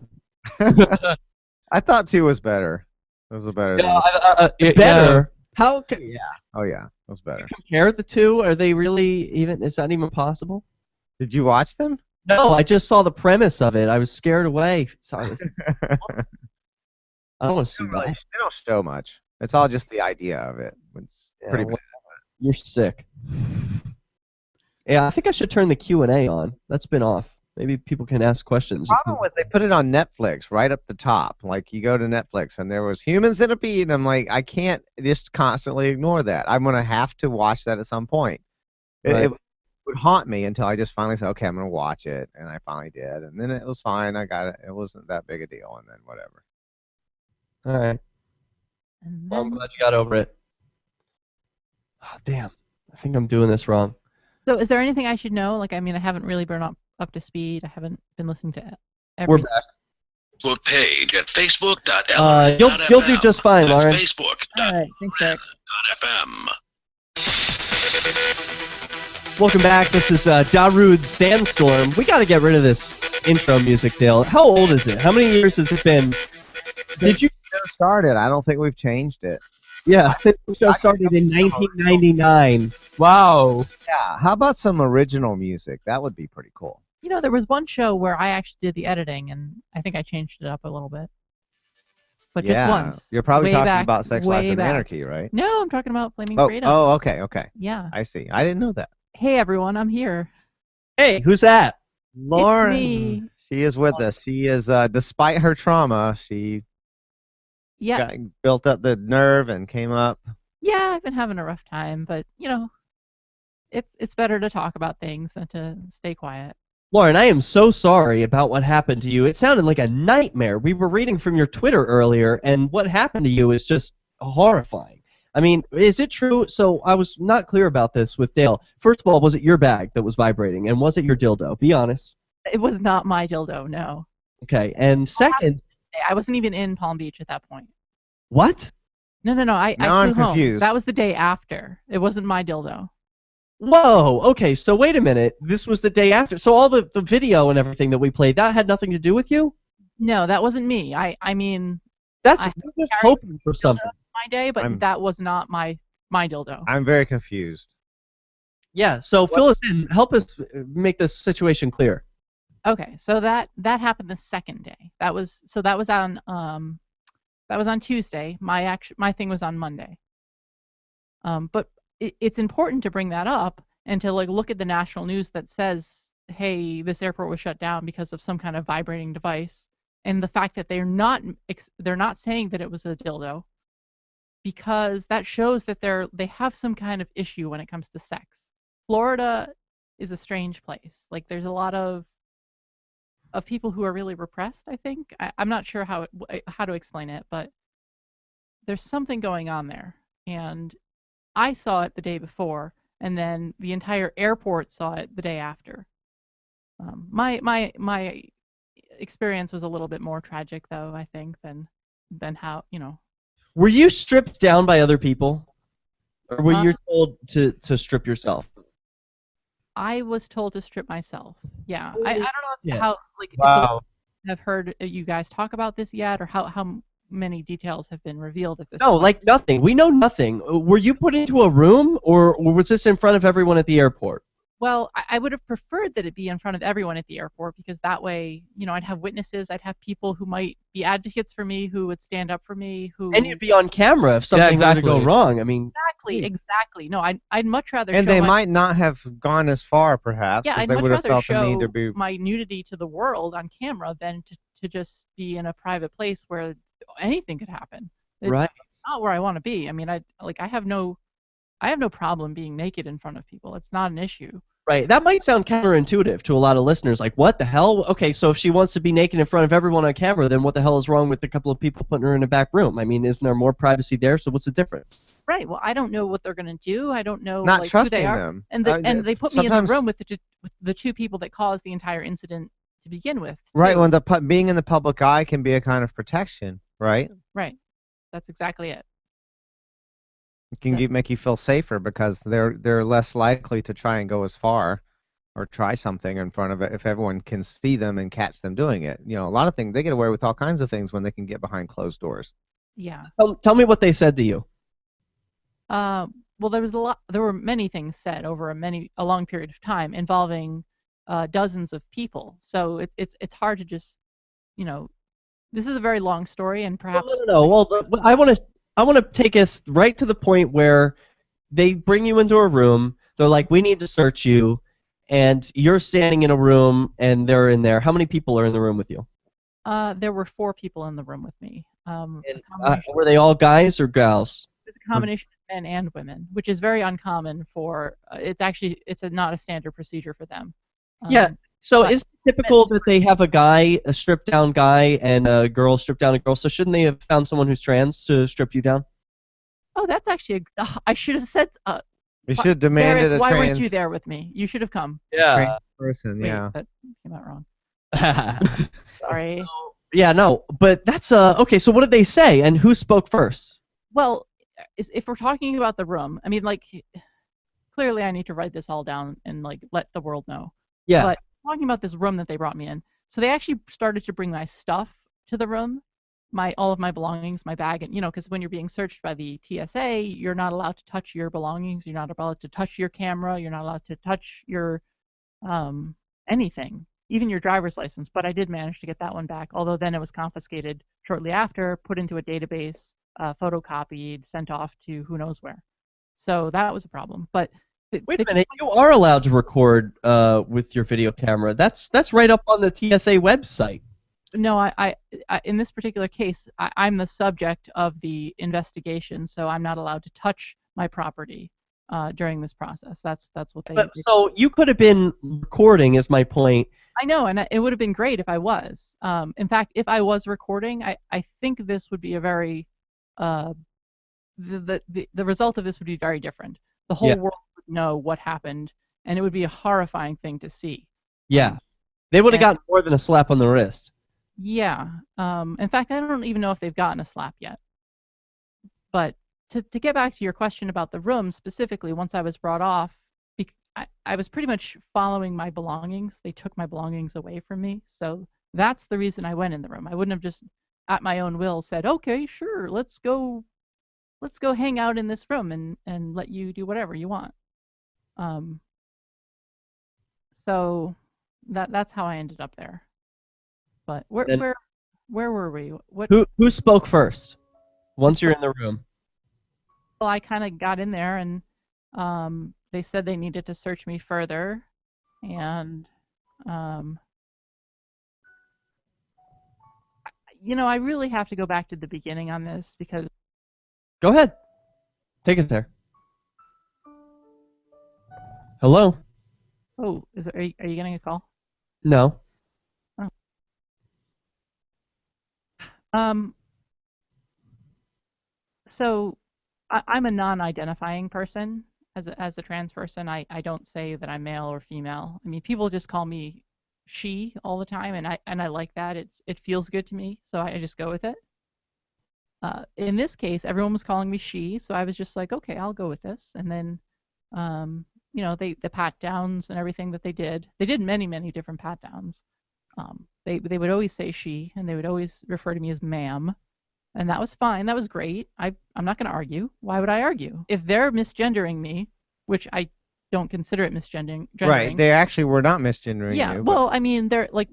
I thought 2 was better. It was better. Better? How? Yeah. Oh yeah, it was better. Compare the two? Are they really even? Is that even possible? Did you watch them? No, I just saw the premise of it. I was scared away. Sorry. I don't want to see that. They don't show much. It's all just the idea of it. It's pretty bad. You're sick. Yeah, I think I should turn the Q&A on. That's been off. Maybe people can ask questions. The problem with they put it on Netflix right up the top. Like you go to Netflix and there was Human Centipede, and I'm like, I can't just constantly ignore that. I'm gonna have to watch that at some point. It would haunt me until I just finally said, okay, I'm gonna watch it, and I finally did, and then it was fine. I got it. It wasn't that big a deal, and then whatever. All right. Well, I'm glad you got over it. Oh, damn. I think I'm doing this wrong. So is there anything I should know? Like, I mean, I haven't really been up to speed. I haven't been listening to We're everything. back. Facebook page at facebook.lrn.fm. You'll do just fine, That's Lauren. facebook.lrn.fm. Welcome back. This is Darude Sandstorm. We got to get rid of this intro music, Dale. How old is it? How many years has it been? Did you start it? I don't think we've changed it. Yeah, since the show started in 1999. Wow. Yeah. How about some original music? That would be pretty cool. You know, there was one show where I actually did the editing, and I think I changed it up a little bit. But just once. You're probably Way talking back, about Sex, way Life, and back. Anarchy, right? No, I'm talking about Flaming.Freedom. Oh, okay, okay. Yeah. I see. I didn't know that. Hey, everyone, I'm here. Hey, who's that? Lauren. It's me. She is with us. She is, despite her trauma, she built up the nerve and came up. Yeah, I've been having a rough time, but, you know, it's better to talk about things than to stay quiet. Lauren, I am so sorry about what happened to you. It sounded like a nightmare. We were reading from your Twitter earlier, and what happened to you is just horrifying. I mean, is it true? So I was not clear about this with Dale. First of all, was it your bag that was vibrating, and was it your dildo? Be honest. It was not my dildo, no. Okay, and second... I wasn't even in Palm Beach at that point. What? No, I Now I'm flew home. confused. That was the day after. It wasn't my dildo. Whoa, okay, so wait a minute. This was the day after. So all the video and everything that we played, that had nothing to do with you? No, that wasn't me. I mean... That's I just hoping for something. My day, but that was not my dildo. I'm very confused. Yeah, so fill us in. Help us make this situation clear. Okay, so that happened the second day. That was on Tuesday. My thing was on Monday. But it's important to bring that up and to look at the national news that says, hey, this airport was shut down because of some kind of vibrating device, and the fact that they're not saying that it was a dildo, because that shows that they have some kind of issue when it comes to sex. Florida is a strange place. Like, there's a lot of people who are really repressed, I think. I'm not sure how to explain it, but there's something going on there. And I saw it the day before, and then the entire airport saw it the day after. My experience was a little bit more tragic, though, I think, than how, you know. Were you stripped down by other people? Or were you told to strip yourself? I was told to strip myself. Yeah. I don't know how, if Wow. the have heard you guys talk about this yet, or how many details have been revealed at this No, point. nothing. We know nothing. Were you put into a room, or was this in front of everyone at the airport? Well, I would have preferred that it be in front of everyone at the airport, because that way, I'd have witnesses, I'd have people who might be advocates for me, who would stand up for me, who... And you'd be on camera if something were to go wrong. I mean... Exactly. No, I'd much rather And show they might not have gone as far, perhaps, Yeah, because I'd they much would have rather felt the need show to be... my nudity to the world on camera than to just be in a private place where anything could happen. It's Right. not where I want to be. I mean, I have no problem being naked in front of people. It's not an issue. Right. That might sound counterintuitive to a lot of listeners. Like, what the hell? Okay, so if she wants to be naked in front of everyone on camera, then what the hell is wrong with a couple of people putting her in a back room? I mean, isn't there more privacy there? So what's the difference? Right. Well, I don't know what they're going to do. I don't know Not who trusting they are. them. And they put me in the sometimes- room with the two people that caused the entire incident to begin with. Right, too. when being in the public eye can be a kind of protection, right? Right. That's exactly it. It can make you feel safer because they're less likely to try and go as far or try something in front of it if everyone can see them and catch them doing it. You know, a lot of things, they get away with all kinds of things when they can get behind closed doors. Yeah. Tell me what they said to you. Well, there were many things said over a long period of time involving dozens of people. So it's hard to just, you know, this is a very long story, and perhaps. No. Well, I want to take us right to the point where they bring you into a room. They're like, we need to search you, and you're standing in a room, and they're in there. How many people are in the room with you? There were 4 people in the room with me. Were they all guys or gals? It's a combination of men and women, which is very uncommon for. It's not a standard procedure for them. Yeah. So is it typical that they have a stripped down guy, and a girl stripped down a girl? So shouldn't they have found someone who's trans to strip you down? Oh, that's actually I should have said. You should have demanded Derek, a why trans. weren't you there with me? You should have come. Trans person, Wait, yeah. that came out wrong. Sorry. Yeah, no, but that's okay. So what did they say, and who spoke first? Well, if we're talking about the room, I mean, like, clearly I need to write this all down and like let the world know. Yeah. But talking about this room that they brought me in, so they actually started to bring my stuff to the room, all of my belongings, my bag, and because when you're being searched by the TSA, you're not allowed to touch your belongings, you're not allowed to touch your camera, you're not allowed to touch your anything, even your driver's license. But I did manage to get that one back, although then it was confiscated shortly after, put into a database, photocopied, sent off to who knows where. So that was a problem. But wait a minute, you are allowed to record with your video camera. That's right up on the TSA website. No, I in this particular case, I'm the subject of the investigation, so I'm not allowed to touch my property during this process. That's what they. So you could have been recording, is my point. I know, and it would have been great if I was. In fact, if I was recording, I think this would be a very the result of this would be very different. The whole world would know what happened, and it would be a horrifying thing to see. Yeah, they would have gotten more than a slap on the wrist. Yeah. In fact, I don't even know if they've gotten a slap yet. But to get back to your question about the room specifically, once I was brought off, I was pretty much following my belongings. They took my belongings away from me. So that's the reason I went in the room. I wouldn't have just at my own will said, okay, sure, let's go hang out in this room and let you do whatever you want. So that's how I ended up there. But where were we? Who spoke first? Once you're in the room. Well, I kind of got in there, and they said they needed to search me further, and I really have to go back to the beginning on this because. Go ahead. Take us there. Hello. Oh, are you getting a call? No. So I'm a non-identifying person. As a trans person, I don't say that I'm male or female. I mean, people just call me she all the time, and I like that. It feels good to me, so I just go with it. In this case, everyone was calling me she, so I was just like, okay, I'll go with this. And then, the pat downs and everything that they did many, many different pat downs. They would always say she, and they would always refer to me as ma'am, and that was fine. That was great. I'm not going to argue. Why would I argue? If they're misgendering me, which I don't consider it misgendering. Right. They actually were not misgendering you. Yeah. Well, I mean, they're like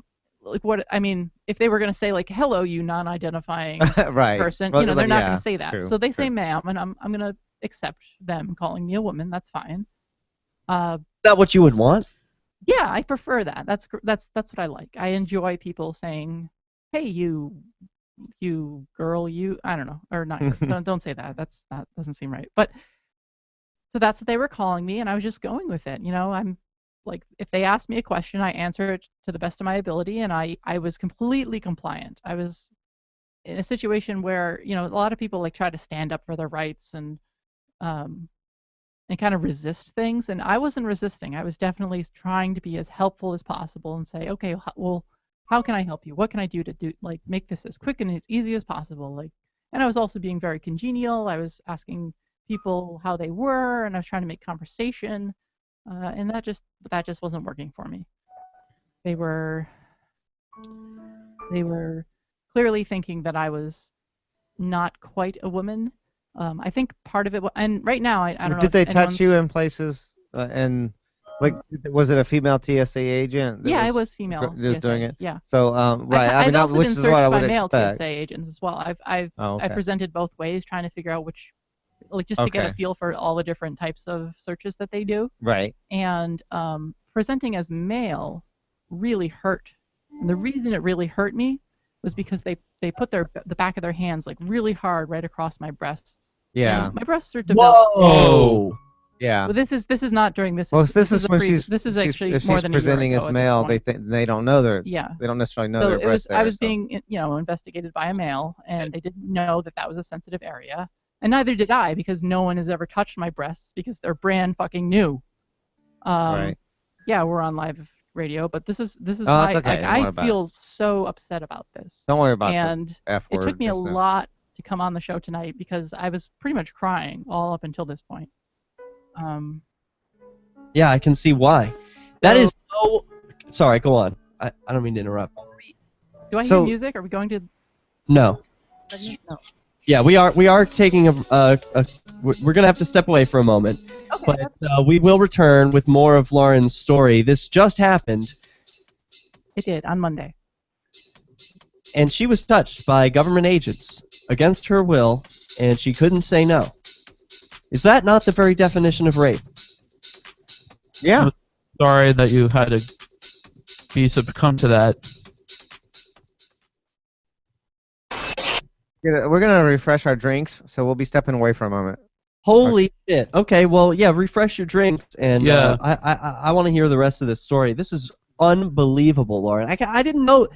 what I mean, if they were going to say like hello, you non-identifying right. person, well, they're not going to say that. True, so they say ma'am, and I'm going to accept them calling me a woman. That's fine. Is that what you would want? Yeah, I prefer that. That's what I like. I enjoy people saying, "Hey, you girl, you." I don't know, or not. don't say that. That doesn't seem right. But so that's what they were calling me, and I was just going with it. I'm like, if they asked me a question, I answer it to the best of my ability, and I was completely compliant. I was in a situation where a lot of people like try to stand up for their rights and kind of resist things, and I wasn't resisting. I was definitely trying to be as helpful as possible and say, okay, well, how can I help you? What can I do to make this as quick and as easy as possible? And I was also being very congenial. I was asking people how they were, and I was trying to make conversation, and that just wasn't working for me. They were clearly thinking that I was not quite a woman. I think part of it, and right now I don't know. Did they touch you in places and like was it a female TSA agent? Yeah, it was female. Just TSA, doing it. Yeah. So right, I've also which been is searched what I by would male expect. TSA agents as well. I okay. presented both ways, trying to figure out which, like, just to get a feel for all the different types of searches that they do. Right. And presenting as male really hurt. And the reason it really hurt me was because they put the back of their hands like really hard right across my breasts. Yeah. And my breasts are developed. Whoa. Yeah. Well, this is not during this. Well, this is when this is actually if more she's than presenting a year ago as male, they don't know they don't necessarily know their breasts. I was being investigated by a male, and they didn't know that was a sensitive area, and neither did I, because no one has ever touched my breasts because they're brand fucking new. Right. Yeah, we're on live radio, but this is that's my okay. I feel so upset about this. Don't worry about and the F it word. took me a lot to come on the show tonight because I was pretty much crying all up until this point. Yeah, I can see why. That is so. Sorry, go on. I don't mean to interrupt. Do I hear music? Are we going to? No. No. Yeah, we are taking we're gonna have to step away for a moment, okay, but we will return with more of Lauren's story. This just happened. It did on Monday. And she was touched by government agents against her will, and she couldn't say no. Is that not the very definition of rape? Yeah. I'm sorry that you had to succumb to that. We're gonna refresh our drinks, so we'll be stepping away for a moment. Holy shit. Okay, well, yeah, refresh your drinks, and Yeah. I want to hear the rest of this story. This is unbelievable, Lauren. I didn't know.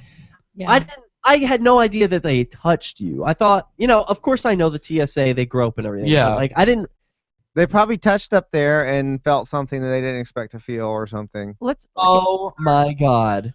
Yeah. I had no idea that they touched you. I thought, of course I know the TSA, they grope and everything. Yeah. But, like, I didn't. They probably touched up there and felt something that they didn't expect to feel or something. Oh my God.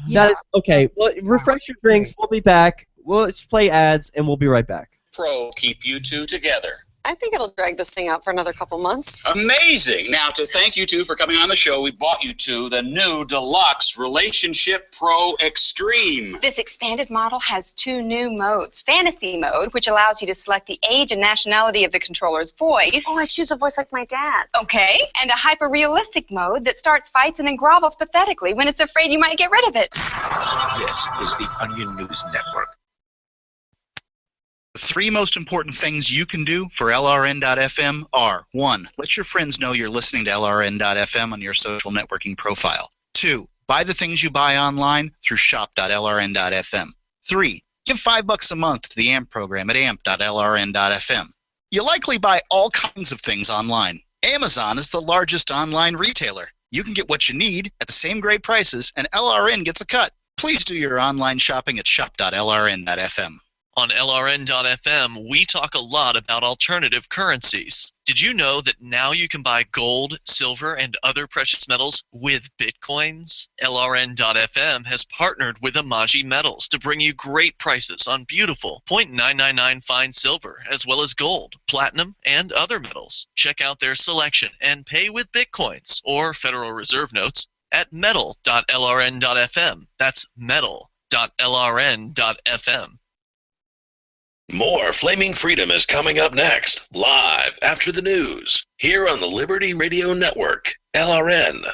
Yeah. That is okay. Well, refresh your drinks. We'll be back. We'll just play ads, and we'll be right back. Pro keep you two together. I think it'll drag this thing out for another couple months. Amazing. Now, to thank you two for coming on the show, we bought you two the new Deluxe Relationship Pro Extreme. This expanded model has 2 new modes. Fantasy mode, which allows you to select the age and nationality of the controller's voice. Oh, I choose a voice like my dad's. Okay. And a hyper-realistic mode that starts fights and then grovels pathetically when it's afraid you might get rid of it. This is the Onion News Network. The 3 most important things you can do for LRN.FM are: 1. Let your friends know you're listening to LRN.FM on your social networking profile. 2. Buy the things you buy online through shop.lrn.fm. 3. Give $5 a month to the AMP program at amp.lrn.fm. You likely buy all kinds of things online. Amazon is the largest online retailer. You can get what you need at the same great prices, and LRN gets a cut. Please do your online shopping at shop.lrn.fm. On LRN.FM, we talk a lot about alternative currencies. Did you know that now you can buy gold, silver, and other precious metals with Bitcoins? LRN.FM has partnered with Amaji Metals to bring you great prices on beautiful .999 fine silver, as well as gold, platinum, and other metals. Check out their selection and pay with Bitcoins or Federal Reserve notes at metal.lrn.fm. That's metal.lrn.fm. More Flaming Freedom is coming up next, live after the news, here on the Liberty Radio Network, LRN.FM.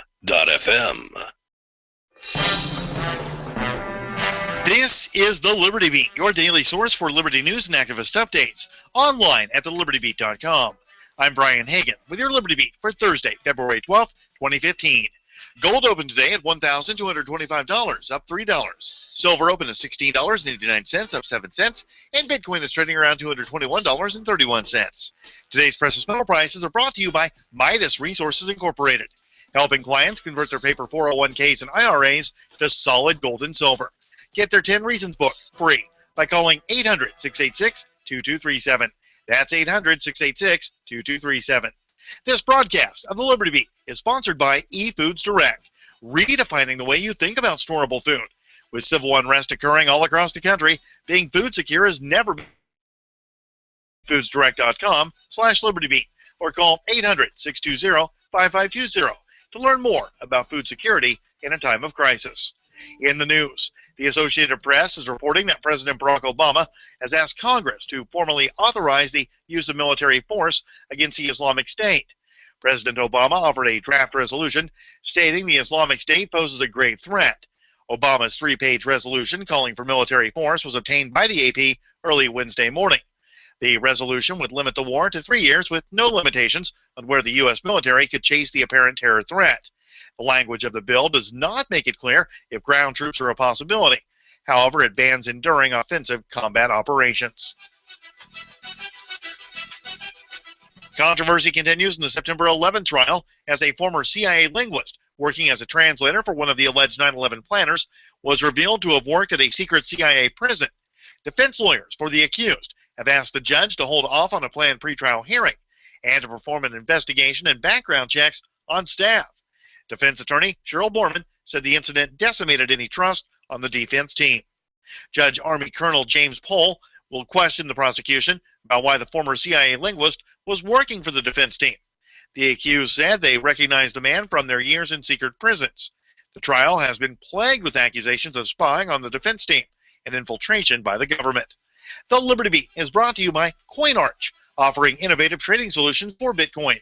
This is the Liberty Beat, your daily source for Liberty news and activist updates, online at thelibertybeat.com. I'm Brian Hagan with your Liberty Beat for Thursday, February 12th, 2015. Gold opened today at $1,225, up $3. Silver opened at $16.89, up 7 cents, and Bitcoin is trading around $221.31. Today's precious metal prices are brought to you by Midas Resources Incorporated, helping clients convert their paper 401ks and IRAs to solid gold and silver. Get their 10 Reasons book free by calling 800-686-2237. That's 800-686-2237. This broadcast of the Liberty Beat is sponsored by eFoods Direct, redefining the way you think about storable food. With civil unrest occurring all across the country, being food secure has never been foodsdirect.com/libertybeat or call 800-620-5520 to learn more about food security in a time of crisis. In the news, the Associated Press is reporting that President Barack Obama has asked Congress to formally authorize the use of military force against the Islamic State. President Obama offered a draft resolution stating the Islamic State poses a grave threat. Obama's 3-page resolution calling for military force was obtained by the AP early Wednesday morning. The resolution would limit the war to 3 years with no limitations on where the U.S. military could chase the apparent terror threat. The language of the bill does not make it clear if ground troops are a possibility. However, it bans enduring offensive combat operations. Controversy continues in the September 11th trial as a former CIA linguist working as a translator for one of the alleged 9/11 planners was revealed to have worked at a secret CIA prison. Defense lawyers for the accused have asked the judge to hold off on a planned pretrial hearing and to perform an investigation and background checks on staff. Defense attorney Cheryl Borman said the incident decimated any trust on the defense team. Judge Army Colonel James Pohl will question the prosecution about why the former CIA linguist was working for the defense team. The accused said they recognized the man from their years in secret prisons. The trial has been plagued with accusations of spying on the defense team and infiltration by the government. The Liberty Beat is brought to you by CoinArch, offering innovative trading solutions for Bitcoin.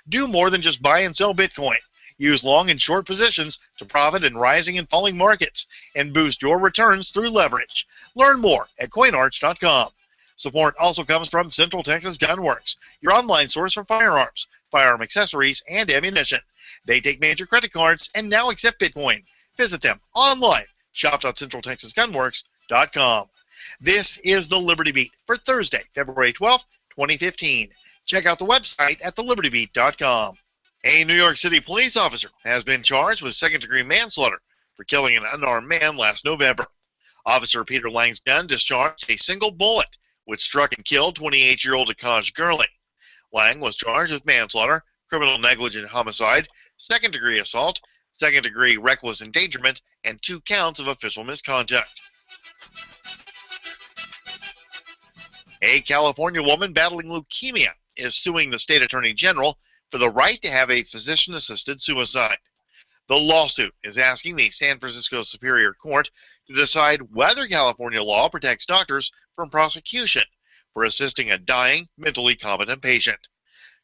Do more than just buy and sell Bitcoin. Use long and short positions to profit in rising and falling markets and boost your returns through leverage. Learn more at coinarch.com. Support also comes from Central Texas Gunworks, your online source for firearms, firearm accessories, and ammunition. They take major credit cards and now accept Bitcoin. Visit them online, shop.centraltexasgunworks.com. This is the Liberty Beat for Thursday, February 12th, 2015. Check out the website at thelibertybeat.com. A New York City police officer has been charged with second-degree manslaughter for killing an unarmed man last November. Officer Peter Lang's gun discharged a single bullet, which struck and killed 28-year-old Akaj Gurley. Lang was charged with manslaughter, criminal negligent homicide, second-degree assault, second-degree reckless endangerment, and 2 counts of official misconduct. A California woman battling leukemia is suing the state attorney general for the right to have a physician-assisted suicide. The lawsuit is asking the San Francisco Superior Court to decide whether California law protects doctors from prosecution for assisting a dying, mentally competent patient.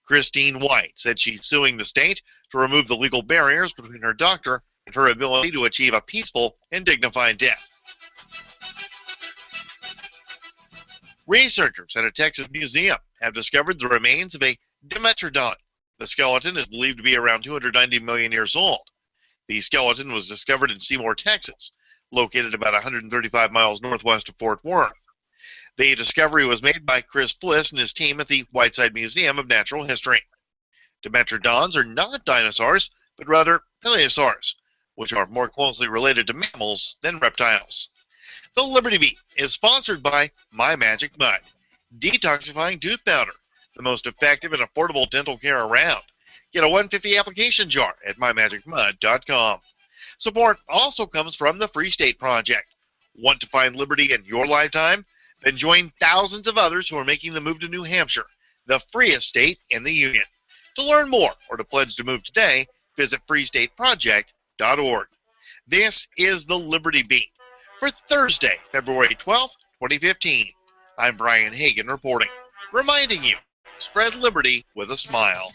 Christine White said she's suing the state to remove the legal barriers between her doctor and her ability to achieve a peaceful and dignified death. Researchers at a Texas museum have discovered the remains of a Dimetrodon. The skeleton is believed to be around 290 million years old. The skeleton was discovered in Seymour, Texas, located about 135 miles northwest of Fort Worth. The discovery was made by Chris Fliss and his team at the Whiteside Museum of Natural History. Dimetrodons are not dinosaurs, but rather plesiosaurs, which are more closely related to mammals than reptiles. The Liberty Beat is sponsored by My Magic Mud, detoxifying tooth powder, the most effective and affordable dental care around. Get a 150 application jar at mymagicmud.com. Support also comes from the Free State Project. Want to find liberty in your lifetime? Then join thousands of others who are making the move to New Hampshire, the freest state in the Union. To learn more or to pledge to move today, visit freestateproject.org. This is the Liberty Beat for Thursday, February 12th, 2015. I'm Brian Hagan reporting, reminding you, spread liberty with a smile.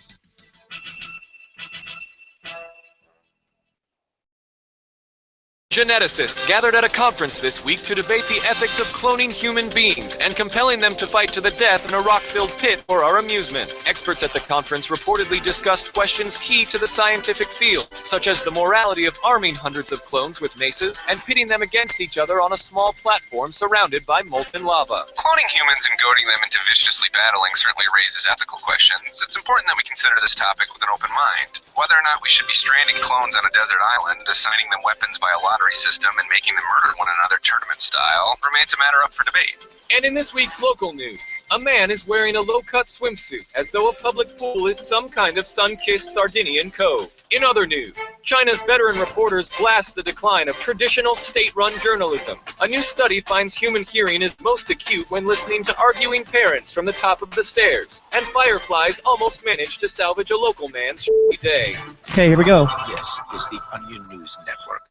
Geneticists gathered at a conference this week to debate the ethics of cloning human beings and compelling them to fight to the death in a rock-filled pit for our amusement. Experts at the conference reportedly discussed questions key to the scientific field, such as the morality of arming hundreds of clones with maces and pitting them against each other on a small platform surrounded by molten lava. Cloning humans and goading them into viciously battling certainly raises ethical questions. It's important that we consider this topic with an open mind. Whether or not we should be stranding clones on a desert island, assigning them weapons by a lottery lottery system and making them murder one another tournament style remains a matter up for debate. And in this week's local news, a man is wearing a low-cut swimsuit as though a public pool is some kind of sun-kissed Sardinian cove. In other news, China's veteran reporters blast the decline of traditional state-run journalism. A new study finds human hearing is most acute when listening to arguing parents from the top of the stairs. And fireflies almost managed to salvage a local man's shitty day. Okay, here we go. This is the Onion News Network.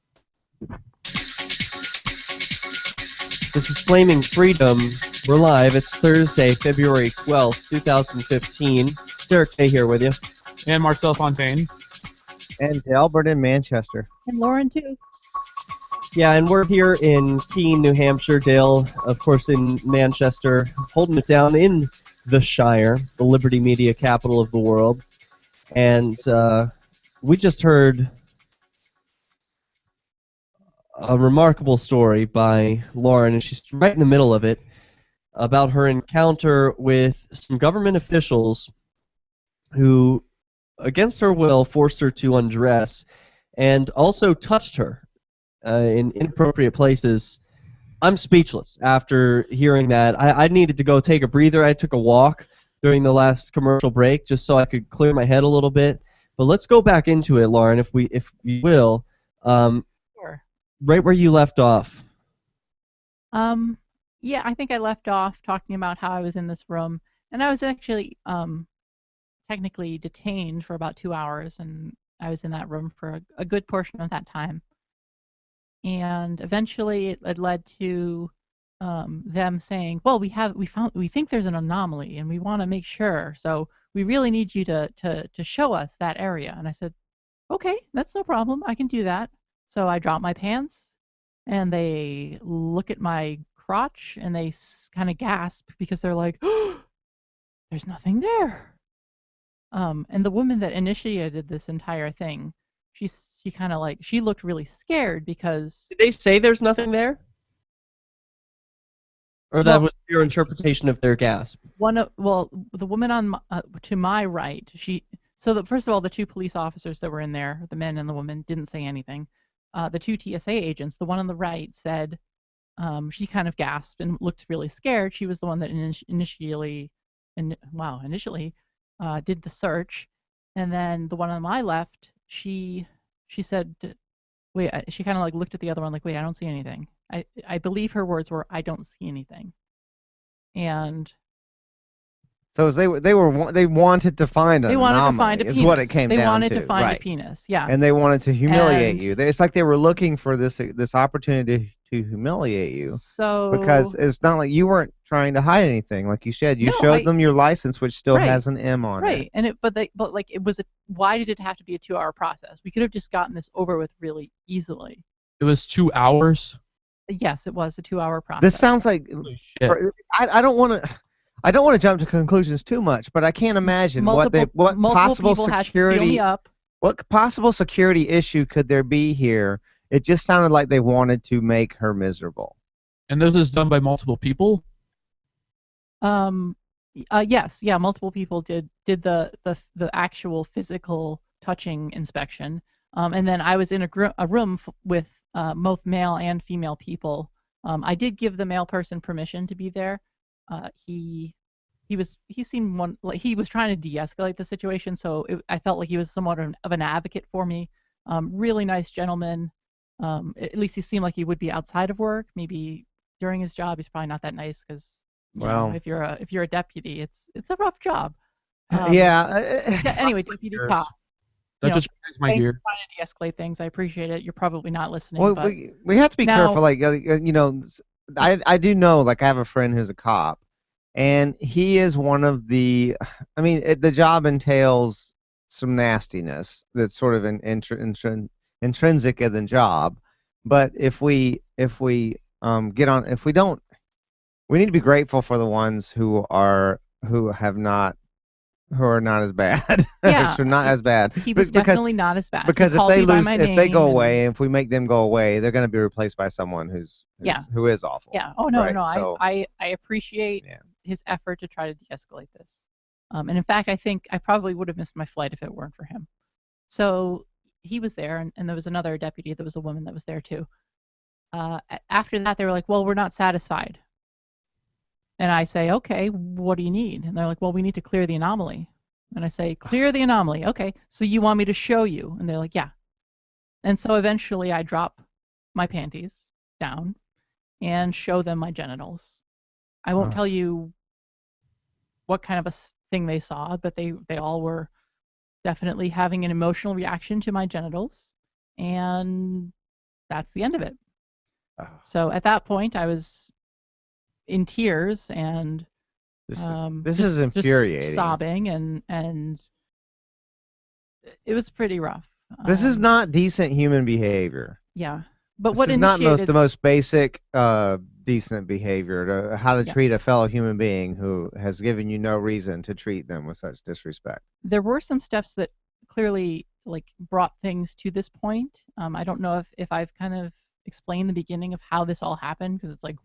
This is Flaming Freedom. We're live. It's Thursday, February 12th, 2015. Derek Kay here with you. And Marcel Fontaine. And Albert in Manchester. And Lauren, too. Yeah, and we're here in Keene, New Hampshire. Dale, of course, in Manchester, holding it down in the Shire, the Liberty Media capital of the world. And we just heard a remarkable story by Lauren, and she's right in the middle of it, about her encounter with some government officials who, against her will, forced her to undress and also touched her in inappropriate places. I'm speechless after hearing that. I needed to go take a breather. I took a walk during the last commercial break just so I could clear my head a little bit. But let's go back into it, Lauren, if you will. Sure. Right where you left off. Yeah, I think I left off talking about how I was in this room, and I was actually technically detained for about 2 hours, and I was in that room for a good portion of that time. And eventually, it led to them saying, "Well, we think there's an anomaly, and we want to make sure. So we really need you to show us that area." And I said, "Okay, that's no problem. I can do that." So I drop my pants, and they look at my crotch, and they kind of gasp because they're like, "Oh, there's nothing there." And the woman that initiated this entire thing, she kind of like, she looked really scared because... Did they say there's nothing there? Or that was your interpretation of their gasp? The woman on to my right, first of all, the two police officers that were in there, the men and the woman, didn't say anything. The two TSA agents, the one on the right said, she kind of gasped and looked really scared. She was the one that initially did the search, and then the one on my left, she said, wait, she kind of like looked at the other one like, wait, I don't see anything. I believe her words were, I don't see anything. And so they wanted to find an anomaly, is what it came down to. They wanted to find a penis, yeah. And they wanted to humiliate you. It's like they were looking for this opportunity to humiliate you. So because it's not like you weren't trying to hide anything, like you said. You showed them your license, which still has an M on it. Right, and why did it have to be a 2-hour process? We could have just gotten this over with really easily. It was 2 hours. Yes, it was a 2-hour process. This sounds like I don't want to jump to conclusions too much, but I can't imagine what possible security issue could there be here. It just sounded like they wanted to make her miserable. And this is done by multiple people? Yes, yeah, multiple people did the actual physical touching inspection. And then I was in a room with both male and female people. I did give the male person permission to be there. He seemed he was trying to de-escalate the situation, so I felt like he was somewhat of an advocate for me. Really nice gentleman. At least he seemed like he would be outside of work. Maybe during his job, he's probably not that nice because if you're a deputy, it's a rough job. Anyway, deputy cop. That just brings my thanks gear. for trying to de-escalate things. I appreciate it. You're probably not listening. Well, but we have to be careful. Like I do know. Like I have a friend who's a cop, and he is one of the. I mean, the job entails some nastiness that's sort of intrinsic in the job. But if we we need to be grateful for the ones who are not as bad. Yeah, not as bad. He was definitely not as bad. Because if they go away, if we make them go away, they're going to be replaced by someone who is awful. Yeah. Oh no, right? no. So, I appreciate his effort to try to de-escalate this. And in fact, I think I probably would have missed my flight if it weren't for him. So he was there, and there was another deputy. There was a woman that was there too. After that, they were like, well, we're not satisfied. And I say, okay, what do you need? And they're like, well, we need to clear the anomaly. And I say, clear the anomaly. Okay, so you want me to show you? And they're like, yeah. And so eventually I drop my panties down and show them my genitals. I won't tell you what kind of a thing they saw, but they all were definitely having an emotional reaction to my genitals. And that's the end of it. So at that point, I was in tears and this is infuriating. just sobbing, and it was pretty rough. This is not decent human behavior. Yeah, but this what is initiated not the most basic decent behavior to how to treat a fellow human being who has given you no reason to treat them with such disrespect. There were some steps that clearly brought things to this point. I don't know if I've kind of explained the beginning of how this all happened, because it's like,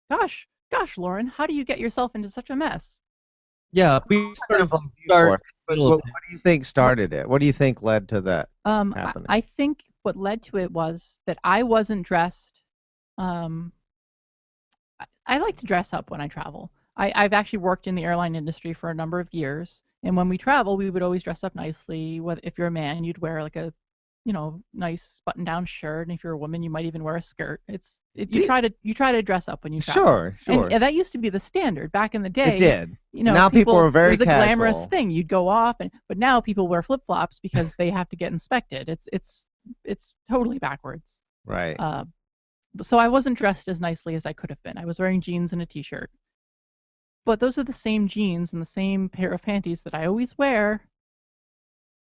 gosh, Lauren, how do you get yourself into such a mess? Yeah, we sort of start. What do you think started it? What do you think led to that happening? I think what led to it was that I wasn't dressed. I like to dress up when I travel. I've actually worked in the airline industry for a number of years, and when we travel, we would always dress up nicely. If you're a man, you'd wear like a nice button-down shirt, and if you're a woman, you might even wear a skirt. You try to dress up when you travel. Sure. And that used to be the standard back in the day. It did. Now people are very casual. It was a glamorous casual. thing. You'd go off, but now people wear flip-flops because they have to get inspected. It's totally backwards. Right. So I wasn't dressed as nicely as I could have been. I was wearing jeans and a t-shirt. But those are the same jeans and the same pair of panties that I always wear.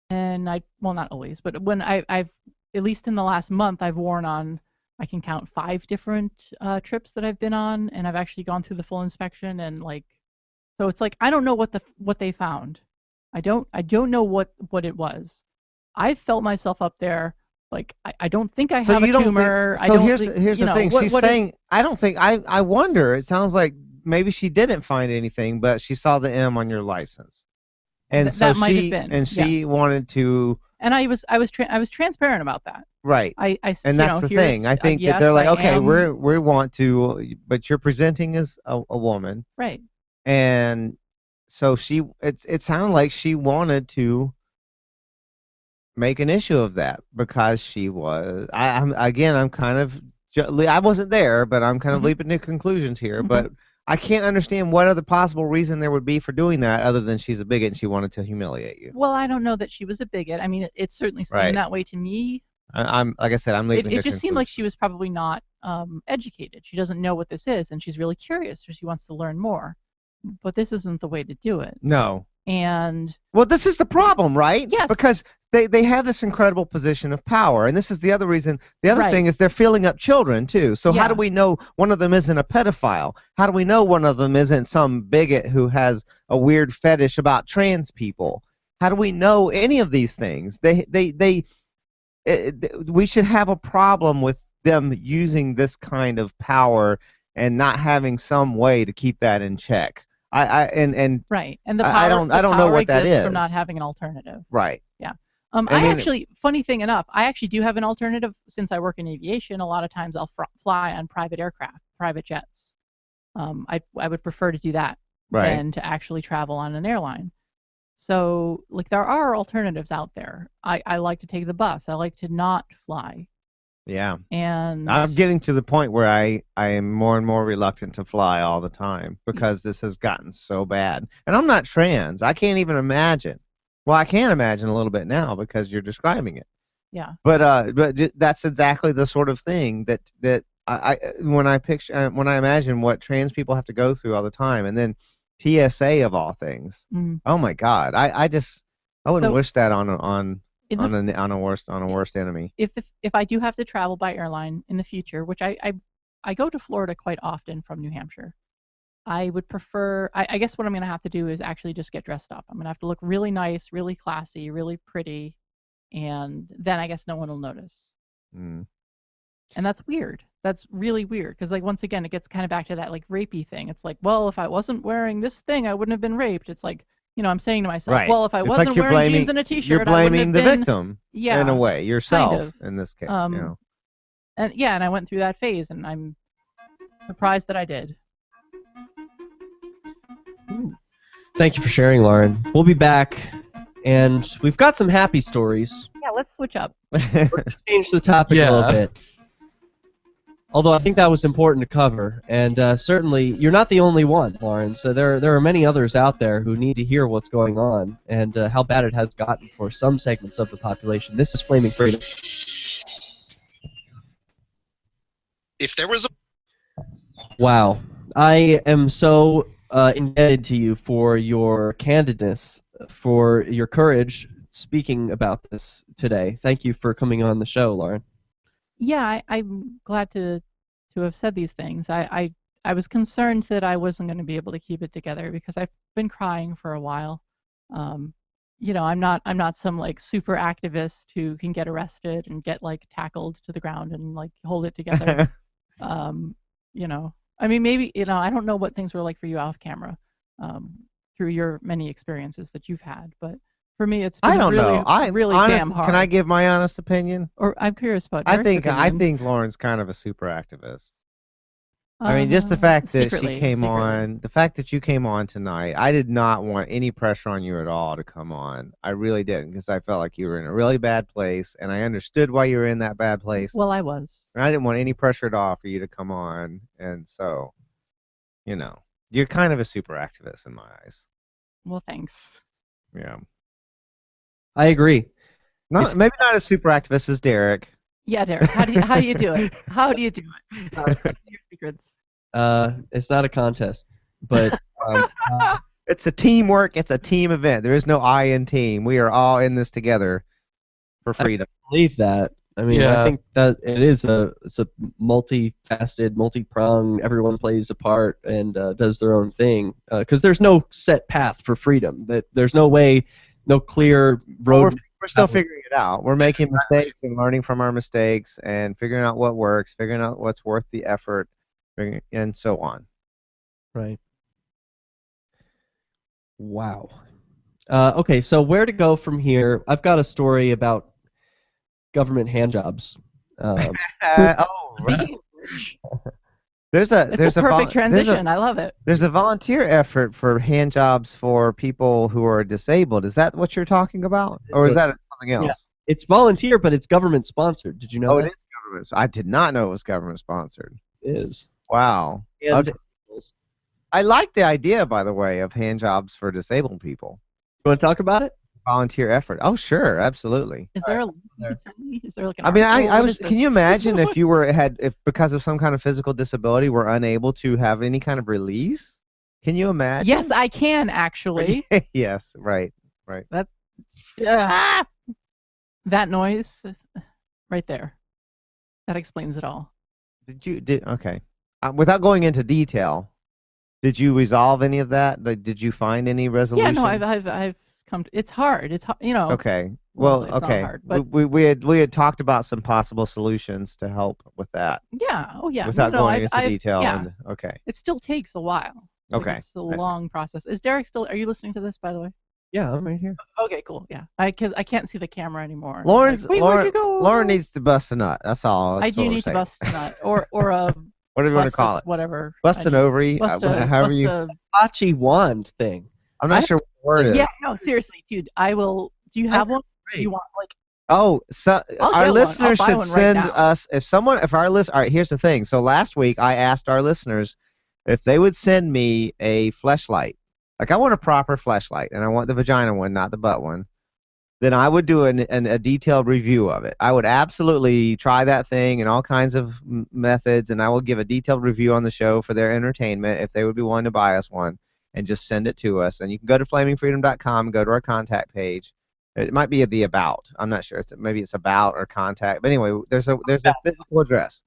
And not always, but when I've, at least in the last month, I've worn on, I can count 5 different trips that I've been on, and I've actually gone through the full inspection, and so it's like, I don't know what they found. I don't know what it was. I felt myself up there, I don't think I have a tumor. Here's the thing. She's saying, I don't think, I wonder, it sounds like maybe she didn't find anything, but she saw the M on your license. And so that might have been. she wanted to. And I was transparent about that. Right. And that's the thing. I think that they're like, okay, we want to, but you're presenting as a woman. Right. And so it sounded like she wanted to make an issue of that because she was. I'm kind of. I wasn't there, but I'm kind of leaping to conclusions here. But I can't understand what other possible reason there would be for doing that other than she's a bigot and she wanted to humiliate you. Well, I don't know that she was a bigot. I mean, it certainly seemed that way to me. I'm like I said, I'm leaving. It just seemed like she was probably not educated. She doesn't know what this is, and she's really curious, so she wants to learn more. But this isn't the way to do it. No. And well, this is the problem, right? Yes. Because they have this incredible position of power, and this is the other reason. The other thing is they're filling up children too. So how do we know one of them isn't a pedophile? How do we know one of them isn't some bigot who has a weird fetish about trans people? How do we know any of these things? We should have a problem with them using this kind of power and not having some way to keep that in check. Right, and the power, I don't know what that is from not having an alternative. Right. Yeah. Actually, funny thing enough, I actually do have an alternative since I work in aviation. A lot of times I'll fly on private aircraft, private jets. I would prefer to do that than to actually travel on an airline. So there are alternatives out there. I like to take the bus. I like to not fly. Yeah. And I'm getting to the point where I am more and more reluctant to fly all the time because this has gotten so bad. And I'm not trans. I can't even imagine. Well, I can imagine a little bit now because you're describing it. Yeah. But that's exactly the sort of thing that when I imagine what trans people have to go through all the time, and then TSA of all things. Oh my God. I wouldn't wish that on a worst enemy. If I do have to travel by airline in the future, which I go to Florida quite often from New Hampshire, I would prefer. I guess what I'm going to have to do is actually just get dressed up. I'm going to have to look really nice, really classy, really pretty, and then I guess no one will notice. And that's weird. That's really weird because once again it gets kind of back to that rapey thing. It's like, well, if I wasn't wearing this thing, I wouldn't have been raped. It's like, I'm saying to myself, well, if I wasn't wearing jeans and a t-shirt, you're blaming the victim. Yeah, in a way, yourself kind of. in this case. And yeah, and I went through that phase, and I'm surprised that I did. Thank you for sharing, Lauren. We'll be back, and we've got some happy stories. Yeah, let's switch up. Let's change the topic a little bit. Although I think that was important to cover, and certainly you're not the only one, Lauren. So there are many others out there who need to hear what's going on and how bad it has gotten for some segments of the population. This is Flaming Freedom. If there was a Wow, I am so indebted to you for your candidness, for your courage speaking about this today. Thank you for coming on the show, Lauren. Yeah, I'm glad to have said these things. I was concerned that I wasn't going to be able to keep it together because I've been crying for a while. You know, I'm not some like super activist who can get arrested and get like tackled to the ground and like hold it together. You know, I mean, maybe, you know, I don't know what things were like for you off camera, through your many experiences that you've had, but for me, it's been really damn hard. Can I give my honest opinion? Or I'm curious about. I Derek's think Lauren's kind of a super activist. I mean, just the fact that she came on, the fact that you came on tonight, I did not want any pressure on you at all to come on. I really didn't, because I felt like you were in a really bad place, and I understood why you were in that bad place. Well, I was. And I didn't want any pressure at all for you to come on, and so, you know, you're kind of a super activist in my eyes. Well, thanks. Yeah. I agree. Maybe not as super activist as Derek. Yeah, Derek. How do you do it? How do you do it? Your secrets. It's not a contest, but it's a teamwork. It's a team event. There is no I in team. We are all in this together for freedom. I believe that. I mean, I think that it's a multifaceted, multi-pronged. Everyone plays a part and does their own thing. Because there's no set path for freedom. That there's no way. No clear road. We're still figuring it out. We're making mistakes and learning from our mistakes and figuring out what works, figuring out what's worth the effort, and so on. Right. Wow. Okay, so where to go from here? I've got a story about government handjobs. Speaking of which, there's a perfect transition. I love it. There's a volunteer effort for handjobs for people who are disabled. Is that what you're talking about, or is that something else? Yeah. It's volunteer, but it's government sponsored. Did you know that? It is government. I did not know it was government sponsored. It is. Wow. And I like the idea, by the way, of handjobs for disabled people. You want to talk about it? Volunteer effort. Oh, sure, absolutely. Is there a link you could send me? Is there like an I mean, article? I What was. is Can you this? imagine if you if because of some kind of physical disability were unable to have any kind of release? Can you imagine? Yes, I can actually. Yes, right. That noise right there. That explains it all. Okay. Without going into detail, did you resolve any of that? Like, did you find any resolution? Yeah, no, I've come to, it's hard. It's you know. Okay. Well, it's not okay. hard, but we had talked about some possible solutions to help with that. yeah. Oh yeah. Without no, going into I've- detail. Yeah. And, okay. It still takes a while. Like, Okay. it's a I see. long process. Is Derek still? Are you listening to this, by the way? Yeah, I'm right here. Okay, cool. Yeah. Because I can't see the camera anymore. Lauren where'd you go? needs to bust a nut. That's all. I do need to bust a nut, or a Whatever you want to call it. whatever. Bust an ovary. However you. Hachi wand thing. I'm not sure what the word is. Yeah, no, seriously, dude. I will. Do you have one? Do you want like? Oh, so I'll our get one. listeners I'll buy should one right send now. us if our list. All right, here's the thing. So last week I asked our listeners if they would send me a fleshlight. Like, I want a proper fleshlight, and I want the vagina one, not the butt one. Then I would do a detailed review of it. I would absolutely try that thing in all kinds of methods, and I will give a detailed review on the show for their entertainment if they would be willing to buy us one and just send it to us. And you can go to flamingfreedom.com, go to our contact page. It might be the about. I'm not sure. Maybe it's about or contact. But anyway, there's a physical address.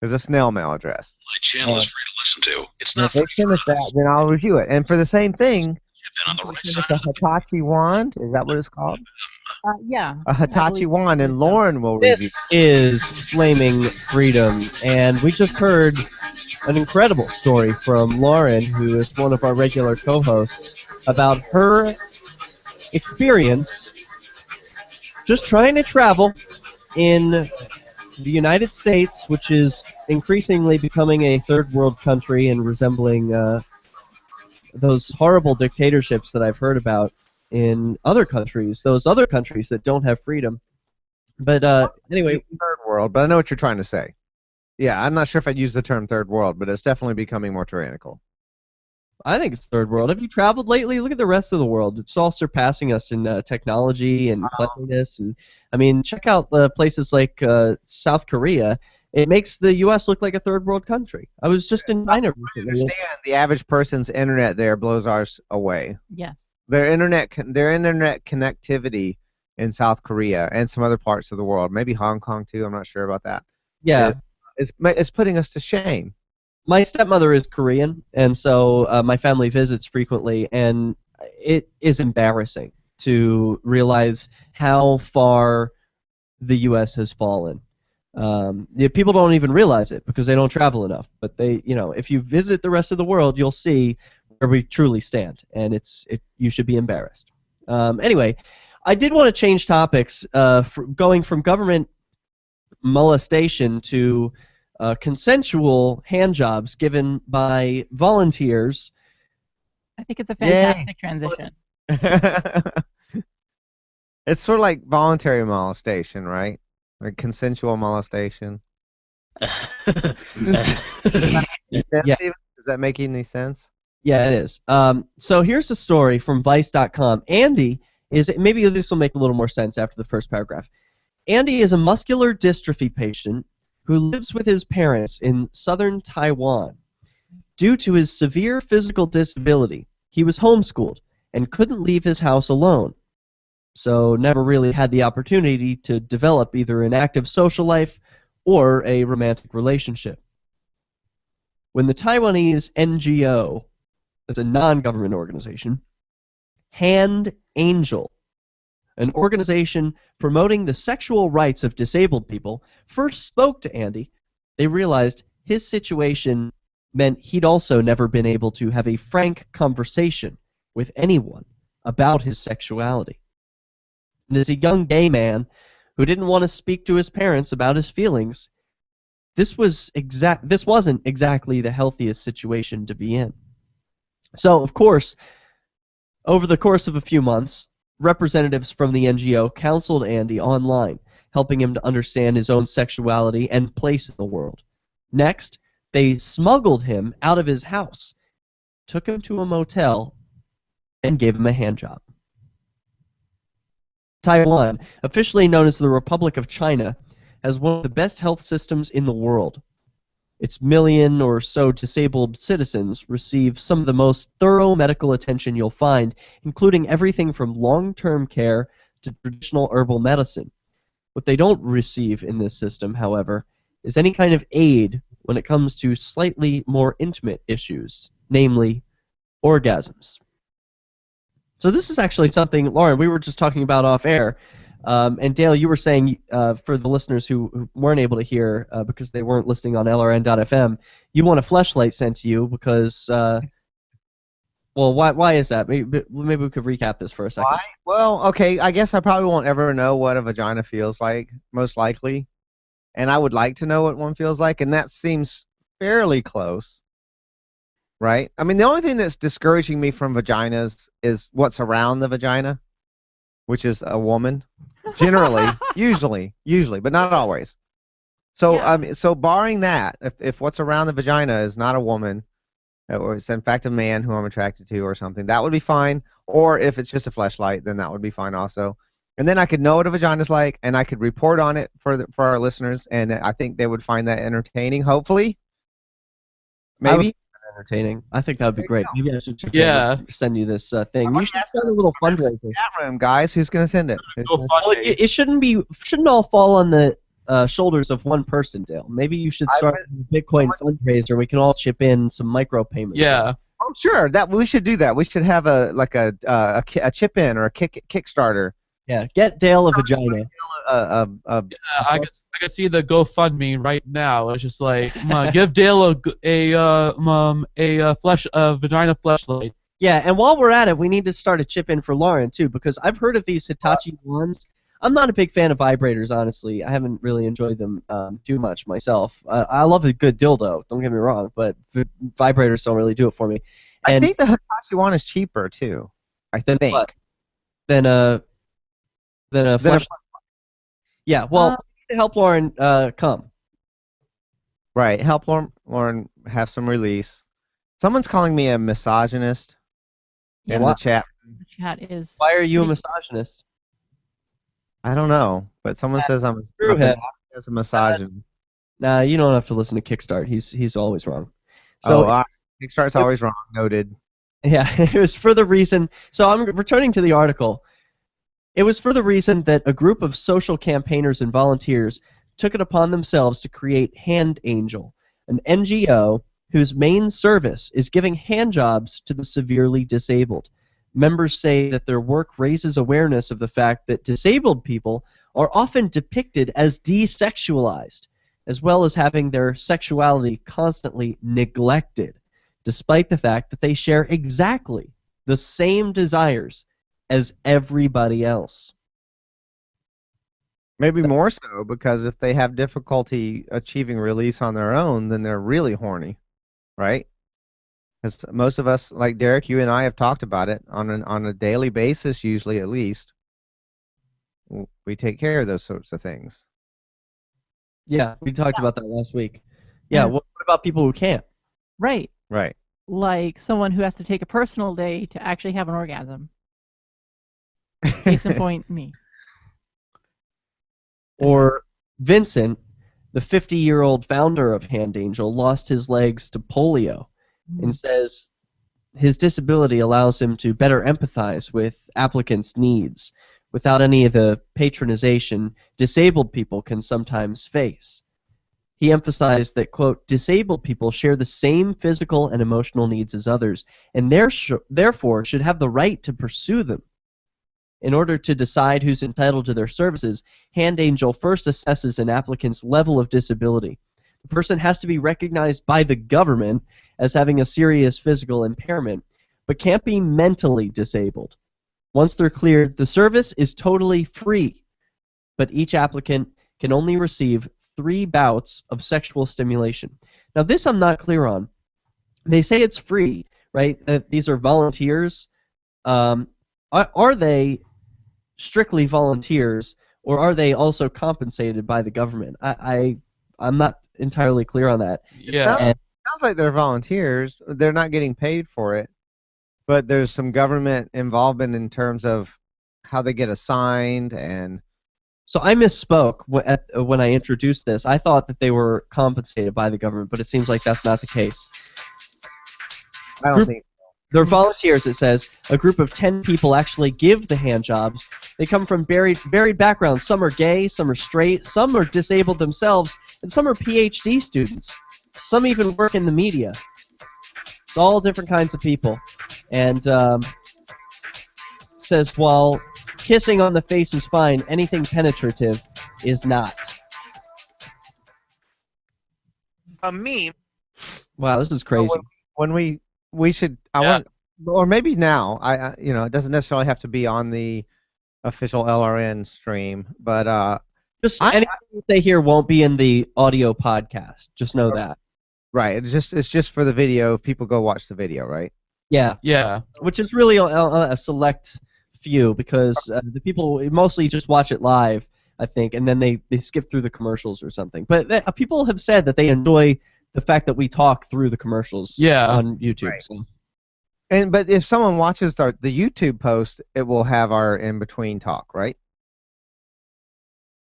There's a snail mail address. My channel is free to listen to. It's And not if they free send us that, then I'll review it. And for the same thing, on the right send us a Hitachi wand. Is that what it's called? Yeah. A Hitachi wand, and Lauren will review. This is Flaming Freedom, and we just heard an incredible story from Lauren, who is one of our regular co-hosts, about her experience just trying to travel in the United States, which is increasingly becoming a third world country and resembling those horrible dictatorships that I've heard about in other countries, those other countries that don't have freedom. But anyway, third world. But I know what you're trying to say. Yeah, I'm not sure if I'd use the term third world, but it's definitely becoming more tyrannical. I think it's third world. Have you traveled lately? Look at the rest of the world. It's all surpassing us in technology and cleanliness. And I mean, check out places like South Korea. It makes the U.S. look like a third world country. I was just in China recently. Understand the average person's internet there blows ours away. Yes. Their internet connectivity in South Korea and some other parts of the world, maybe Hong Kong too. I'm not sure about that. Yeah. It's putting us to shame. My stepmother is Korean, and so my family visits frequently, and it is embarrassing to realize how far the U.S. has fallen. People don't even realize it because they don't travel enough. But if you visit the rest of the world, you'll see where we truly stand, and you should be embarrassed. Anyway, I did want to change topics, going from government molestation to consensual handjobs given by volunteers. I think it's a fantastic transition. It's sort of like voluntary molestation, right? Like consensual molestation. Does that make any sense? Yeah, it is. So here's a story from Vice.com. Andy maybe this will make a little more sense after the first paragraph. Andy is a muscular dystrophy patient who lives with his parents in southern Taiwan. Due to his severe physical disability, he was homeschooled and couldn't leave his house alone, so never really had the opportunity to develop either an active social life or a romantic relationship. When the Taiwanese NGO, that's a non-government organization, Hand Angel, an organization promoting the sexual rights of disabled people, first spoke to Andy, they realized his situation meant he'd also never been able to have a frank conversation with anyone about his sexuality. And as a young gay man who didn't want to speak to his parents about his feelings, this wasn't exactly the healthiest situation to be in. So, of course, over the course of a few months, representatives from the NGO counseled Andy online, helping him to understand his own sexuality and place in the world. Next, they smuggled him out of his house, took him to a motel, and gave him a handjob. Taiwan, officially known as the Republic of China, has one of the best health systems in the world. Its million or so disabled citizens receive some of the most thorough medical attention you'll find, including everything from long-term care to traditional herbal medicine. What they don't receive in this system, however, is any kind of aid when it comes to slightly more intimate issues, namely orgasms. So this is actually something, Lauren, we were just talking about off air. And Dale, you were saying, for the listeners who weren't able to hear because they weren't listening on LRN.FM, you want a fleshlight sent to you because, well, why is that? Maybe we could recap this for a second. Why? Well, okay, I guess I probably won't ever know what a vagina feels like, most likely. And I would like to know what one feels like, and that seems fairly close. Right? I mean, the only thing that's discouraging me from vaginas is what's around the vagina, which is a woman. Generally, usually, but not always. So, yeah. So barring that, if what's around the vagina is not a woman, or it's in fact a man who I'm attracted to or something, that would be fine. Or if it's just a fleshlight, then that would be fine also. And then I could know what a vagina's like, and I could report on it for our listeners, and I think they would find that entertaining, hopefully. Maybe. Entertaining. I think that would be great. Maybe I should send you this thing. You should send a little fundraiser. Chat room, guys. Who's going to send it? It shouldn't all fall on the shoulders of one person, Dale. Maybe you should start a Bitcoin fundraiser. We can all chip in some micro payments. Yeah. Oh, sure. We should do that. We should have a chip in or a Kickstarter. Yeah. Get Dale a vagina. I could see the GoFundMe right now. It's just like give Dale a vagina fleshlight. Yeah, and while we're at it, we need to start a chip in for Lauren too, because I've heard of these Hitachi wands. I'm not a big fan of vibrators, honestly. I haven't really enjoyed them too much myself. I love a good dildo, don't get me wrong, but vibrators don't really do it for me. And I think the Hitachi one is cheaper too. I think. What? Than a flesh. Yeah, well, to help Lauren come. Right, help Lauren have some release. Someone's calling me a misogynist in the chat. The chat is. Why are you a misogynist? I don't know, but someone says I've been happy as a misogynist. Nah, you don't have to listen to Kickstart. He's always wrong. So Kickstart's always wrong. Noted. Yeah, it was for the reason. So I'm returning to the article. It was for the reason that a group of social campaigners and volunteers took it upon themselves to create Hand Angel, an NGO whose main service is giving hand jobs to the severely disabled. Members say that their work raises awareness of the fact that disabled people are often depicted as desexualized, as well as having their sexuality constantly neglected, despite the fact that they share exactly the same desires as everybody else. Maybe more so, because if they have difficulty achieving release on their own, then they're really horny, right? Because most of us, like Derek, you and I have talked about it on a daily basis, usually at least. We take care of those sorts of things. Yeah, we talked about that last week. Yeah, what about people who can't? Right. Right. Like someone who has to take a personal day to actually have an orgasm. Case in point, me. Or Vincent, the 50-year-old founder of Hand Angel, lost his legs to polio and says his disability allows him to better empathize with applicants' needs without any of the patronization disabled people can sometimes face. He emphasized that, quote, disabled people share the same physical and emotional needs as others and therefore should have the right to pursue them. In order to decide who's entitled to their services, Hand Angel first assesses an applicant's level of disability. The person has to be recognized by the government as having a serious physical impairment, but can't be mentally disabled. Once they're cleared, the service is totally free, but each applicant can only receive 3 bouts of sexual stimulation. Now, this I'm not clear on. They say it's free, right? These are volunteers. Are they strictly volunteers, or are they also compensated by the government? I'm not entirely clear on that. Yeah. Sounds like they're volunteers. They're not getting paid for it, but there's some government involvement in terms of how they get assigned and. So I misspoke when I introduced this. I thought that they were compensated by the government, but it seems like that's not the case. I don't think. They're volunteers, it says. A group of 10 people actually give the hand jobs. They come from varied backgrounds. Some are gay, some are straight, some are disabled themselves, and some are PhD students. Some even work in the media. It's all different kinds of people. And says, while kissing on the face is fine, anything penetrative is not. A meme. Wow, this is crazy. When we should, I want, or maybe now. It doesn't necessarily have to be on the official LRN stream, but just anything they hear won't be in the audio podcast. Just know that. Right. It's just for the video. If people go watch the video, right? Yeah. Yeah. Which is really a select few, because the people mostly just watch it live, I think, and then they skip through the commercials or something. But people have said that they enjoy the fact that we talk through the commercials on YouTube. Right. So. But if someone watches the YouTube post, it will have our in-between talk, right?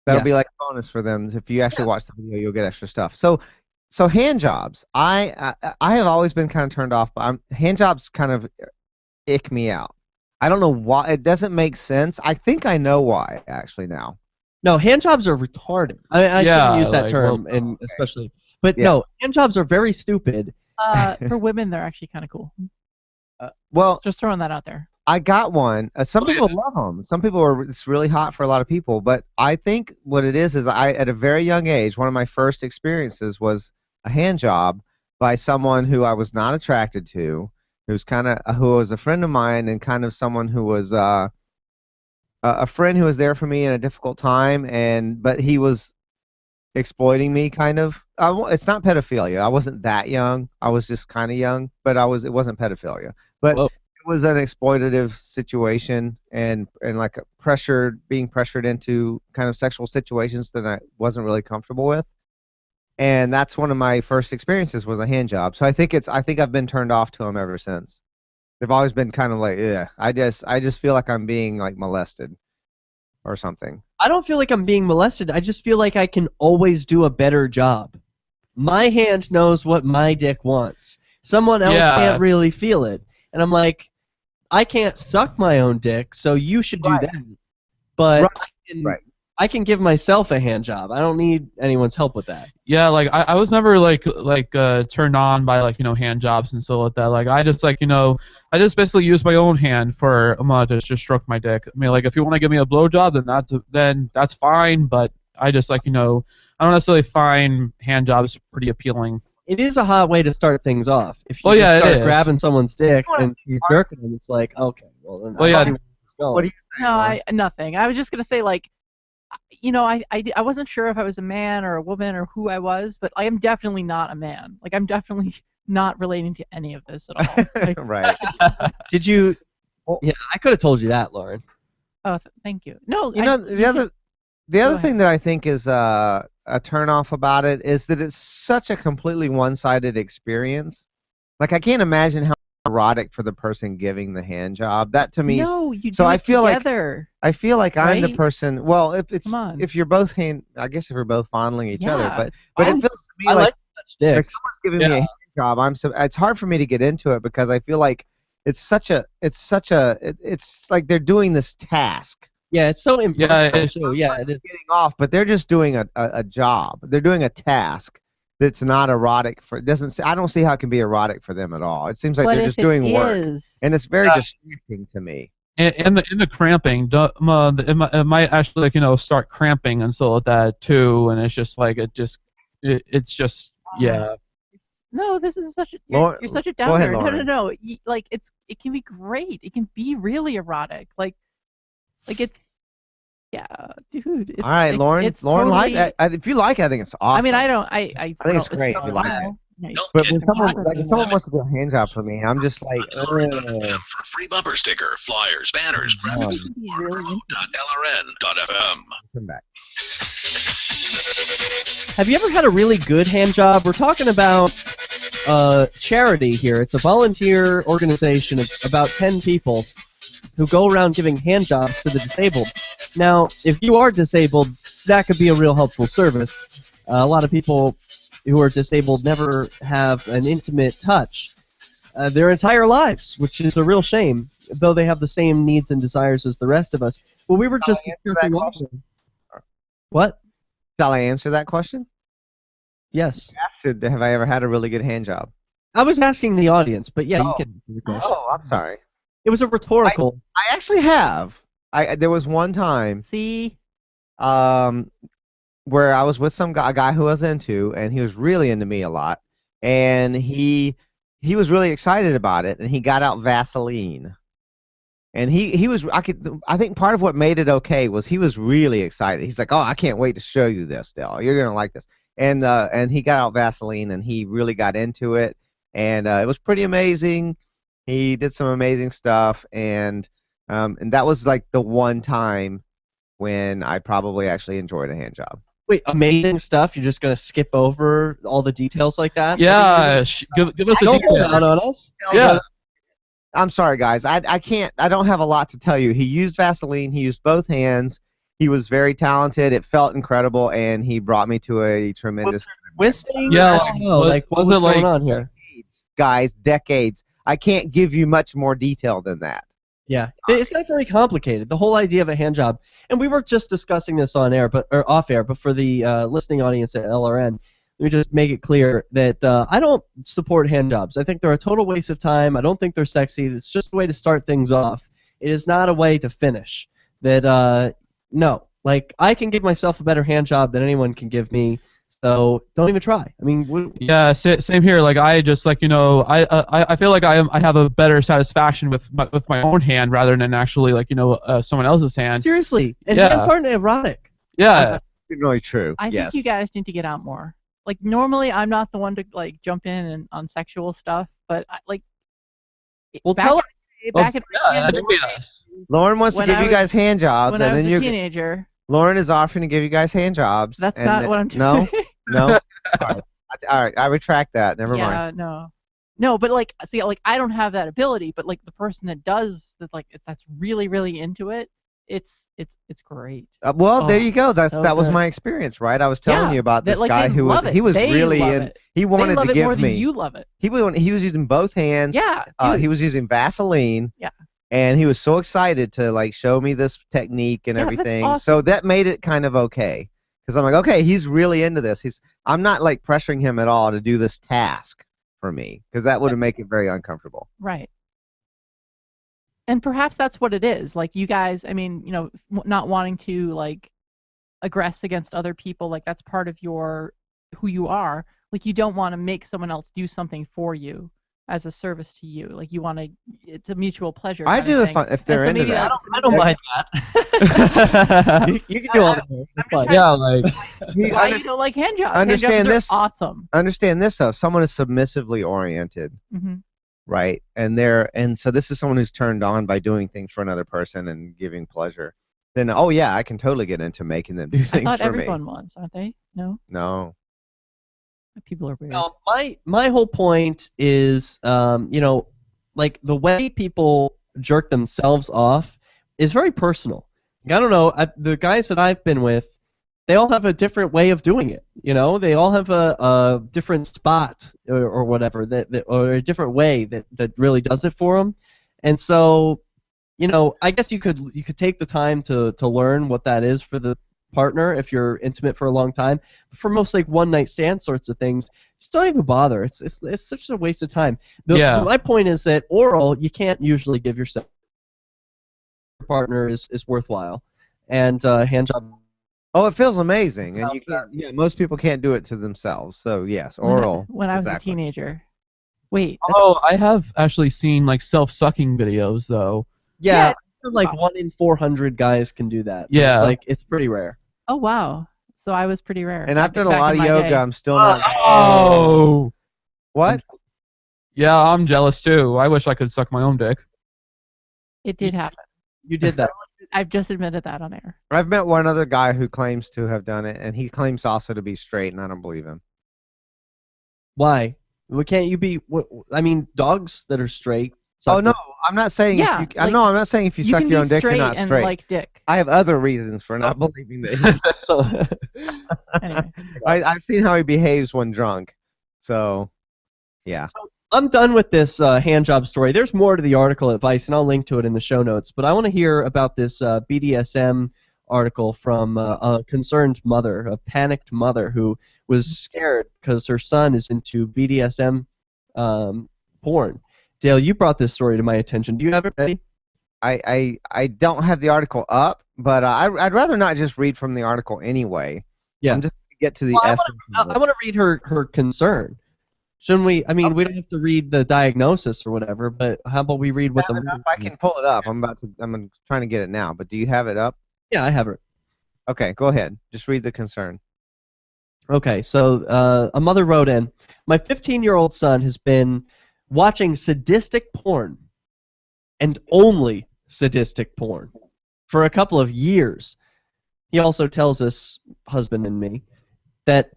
That'll be like a bonus for them. If you actually watch the video, you'll get extra stuff. So hand jobs, I have always been kind of turned off, but hand jobs kind of ick me out. I don't know why. It doesn't make sense. I think I know why, actually, now. No, hand jobs are retarded. I shouldn't use that term, and especially. But no, hand jobs are very stupid. For women, they're actually kind of cool. Well, just throwing that out there. I got one. Some people love them. Some people it's really hot for a lot of people. But I think what it is at a very young age, one of my first experiences was a hand job by someone who I was not attracted to, who was a friend of mine, and kind of someone who was a friend who was there for me in a difficult time, but he was exploiting me, kind of. It's not pedophilia. I wasn't that young. I was just kind of young, but it wasn't pedophilia. But it was an exploitative situation, and like being pressured into kind of sexual situations that I wasn't really comfortable with. And that's one of my first experiences was a hand job. So I think I've been turned off to them ever since. They've always been kind of like, yeah. I just feel like I'm being like molested or something. I don't feel like I'm being molested. I just feel like I can always do a better job. My hand knows what my dick wants. Someone else can't really feel it. And I'm like, I can't suck my own dick, so you should do that. But I can give myself a hand job. I don't need anyone's help with that. Yeah, like I was never like turned on by like hand jobs and stuff like that. Like I just like I just basically use my own hand for to just stroke my dick. I mean, like if you want to give me a blowjob, then that's fine. But I just like I don't necessarily find hand jobs pretty appealing. It is a hot way to start things off. If you start grabbing someone's dick and you're jerking them, it's like, okay, well then. What do you think? No, nothing. I was just gonna say like. I wasn't sure if I was a man or a woman or who I was, but I am definitely not a man. Like, I'm definitely not relating to any of this at all. Like, right. Did you? Yeah, I could have told you that, Lauren. Oh, thank you. No, the other thing that I think is a turnoff about it is that it's such a completely one-sided experience. Like, I can't imagine how erotic for the person giving the hand job. That to me so I feel together. I feel like I'm the person. Well, if you're both I guess if you're both fondling each other, but it feels to me like someone's giving me a hand job. It's hard for me to get into it because I feel like it's like they're doing this task. Yeah, it's so impersonal. It's getting off, but they're just doing a job. They're doing a task. That's not erotic for I don't see how it can be erotic for them at all. It seems like they're just doing work, and it's very distracting to me. And the cramping, it might actually start cramping and so like that too, and it's just like it's just No, this is such a Lauren, you're such a go ahead, downer. Lauren. No. Like it can be great. It can be really erotic. Like it's. Yeah, dude. All right, Lauren. Lauren, totally, if you like it, I think it's awesome. I mean, I think it's great if you like it. But when someone wants to do a hand job for me, I'm just like. For a free bumper sticker, flyers, banners, graphics. LRN.FM. Come back. Have you ever had a really good hand job? We're talking about charity here. It's a volunteer organization of about 10 people who go around giving hand jobs to the disabled. Now, if you are disabled, that could be a real helpful service. A lot of people who are disabled never have an intimate touch their entire lives, which is a real shame, though they have the same needs and desires as the rest of us. Well, we were just discussing What? Shall I answer that question? Yes. Have I ever had a really good hand job? I was asking the audience, but yeah, you can answer the question. Oh, I'm sorry. It was a rhetorical. I actually have. There was one time. Where I was with a guy who I was into, and he was really into me a lot, and he was really excited about it, and he got out Vaseline, and he was. I think part of what made it okay was he was really excited. He's like, "Oh, I can't wait to show you this, Del. You're gonna like this." And he got out Vaseline, and he really got into it, and it was pretty amazing. He did some amazing stuff, and that was like the one time when I probably actually enjoyed a hand job. Wait, amazing stuff? You're just going to skip over all the details like that? Yeah, give us the details. Out on us? Yeah. I'm sorry, guys. I don't have a lot to tell you. He used Vaseline. He used both hands. He was very talented. It felt incredible, and he brought me to a tremendous... Twisting? Yeah, I don't know. What was going on here? Guys, decades. I can't give you much more detail than that. Yeah, it's not very complicated. The whole idea of a hand job, and we were just discussing this on air, or off air, but for the listening audience at LRN, let me just make it clear that I don't support hand jobs. I think they're a total waste of time. I don't think they're sexy. It's just a way to start things off. It is not a way to finish. No, like I can give myself a better hand job than anyone can give me. So don't even try. I mean, Yeah, same here. Like I just like I feel like I have a better satisfaction with my own hand rather than actually like someone else's hand. seriously, and Yeah. hands aren't erotic. Yeah. Really true. I yes. think you guys need to get out more. Like normally, I'm not the one to like jump in and on sexual stuff, but Well, back tell back in educate us. Lauren wants to when give I you guys was- hand jobs, when and I was then a you. teenager. Lauren is offering to give you guys hand jobs. That's and not then- what I'm doing. No, no. All right, I retract that. Never yeah, mind. no, but like, see, like I don't have that ability, but like the person that does that, like that's really, really into it, it's great. Well, there Oh, you go. so That was good. my experience, right? I was telling Yeah, you about that, this like, guy they who was love it. he was They really love in. it. He They wanted love to it give more than me. you love it. He was using both hands. Yeah, He dude. was using Vaseline. Yeah. And he was so excited to like show me this technique and Yeah, that's everything. awesome. So that made it kind of okay. Because I'm like, okay, he's really into this. I'm not like pressuring him at all to do this task for me, because that would make it very uncomfortable. Right. And perhaps that's what it is. Like you guys, I mean, not wanting to like aggress against other people, like that's part of who you are. Like you don't want to make someone else do something for you as a service to you. Like you want to, it's a mutual pleasure. I kind do of if thing. they're And so into maybe that. I don't mind that. you can do all that. Yeah, like why you don't like hand jobs? Understand hand jobs this. are awesome. Understand this though. Someone is submissively oriented, right? And so this is someone who's turned on by doing things for another person and giving pleasure. Then oh yeah, I can totally get into making them do I things thought for me. everyone was, aren't they? No. No. People are weird. My whole point is, like the way people jerk themselves off is very personal. I don't know, the guys that I've been with, they all have a different way of doing it. They all have a different spot or whatever or a different way that really does it for them. And so, I guess you could take the time to learn what that is for the partner if you're intimate for a long time. But for most like one night stand sorts of things, just don't even bother. It's such a waste of time. My point is that oral you can't usually give yourself. Your partner is worthwhile, and hand job. Oh, it feels amazing, and you can't. Yeah, most people can't do it to themselves. So yes, oral. When I was a teenager. Wait. Oh, I have actually seen like self-sucking videos though. Yeah, like 1 in 400 guys can do that. Yeah. It's like it's pretty rare. Oh wow. So I was pretty rare. And I've done a back lot in of my yoga. day. I'm still not. Oh. What? Yeah, I'm jealous too. I wish I could suck my own dick. It did happen. You did that. I've just admitted that on air. I've met one other guy who claims to have done it, and he claims also to be straight, and I don't believe him. Why? Well, can't you be? I mean, dogs that are straight. Oh no, I'm not saying Yeah, if you. I'm not saying if you suck can your be own dick, you're straight not and straight. like dick. I have other reasons for not believing that. Anyway. I've seen how he behaves when drunk, so yeah. So I'm done with this hand job story. There's more to the article advice, and I'll link to it in the show notes. But I want to hear about this BDSM article from a concerned mother, a panicked mother who was scared because her son is into BDSM porn. Dale, you brought this story to my attention. Do you have it ready? I don't have the article up, but I'd rather not just read from the article anyway. Yeah. I'm just gonna get to the essence. I want to read her concern. Shouldn't we? I mean, we don't have to read the diagnosis or whatever, but how about we read what the... If I can pull it up, I'm trying to get it now. But do you have it up? Yeah, I have it. Okay, go ahead. Just read the concern. Okay, so a mother wrote in, my 15-year-old son has been watching sadistic porn, and only sadistic porn, for a couple of years. He also tells us, husband and me, that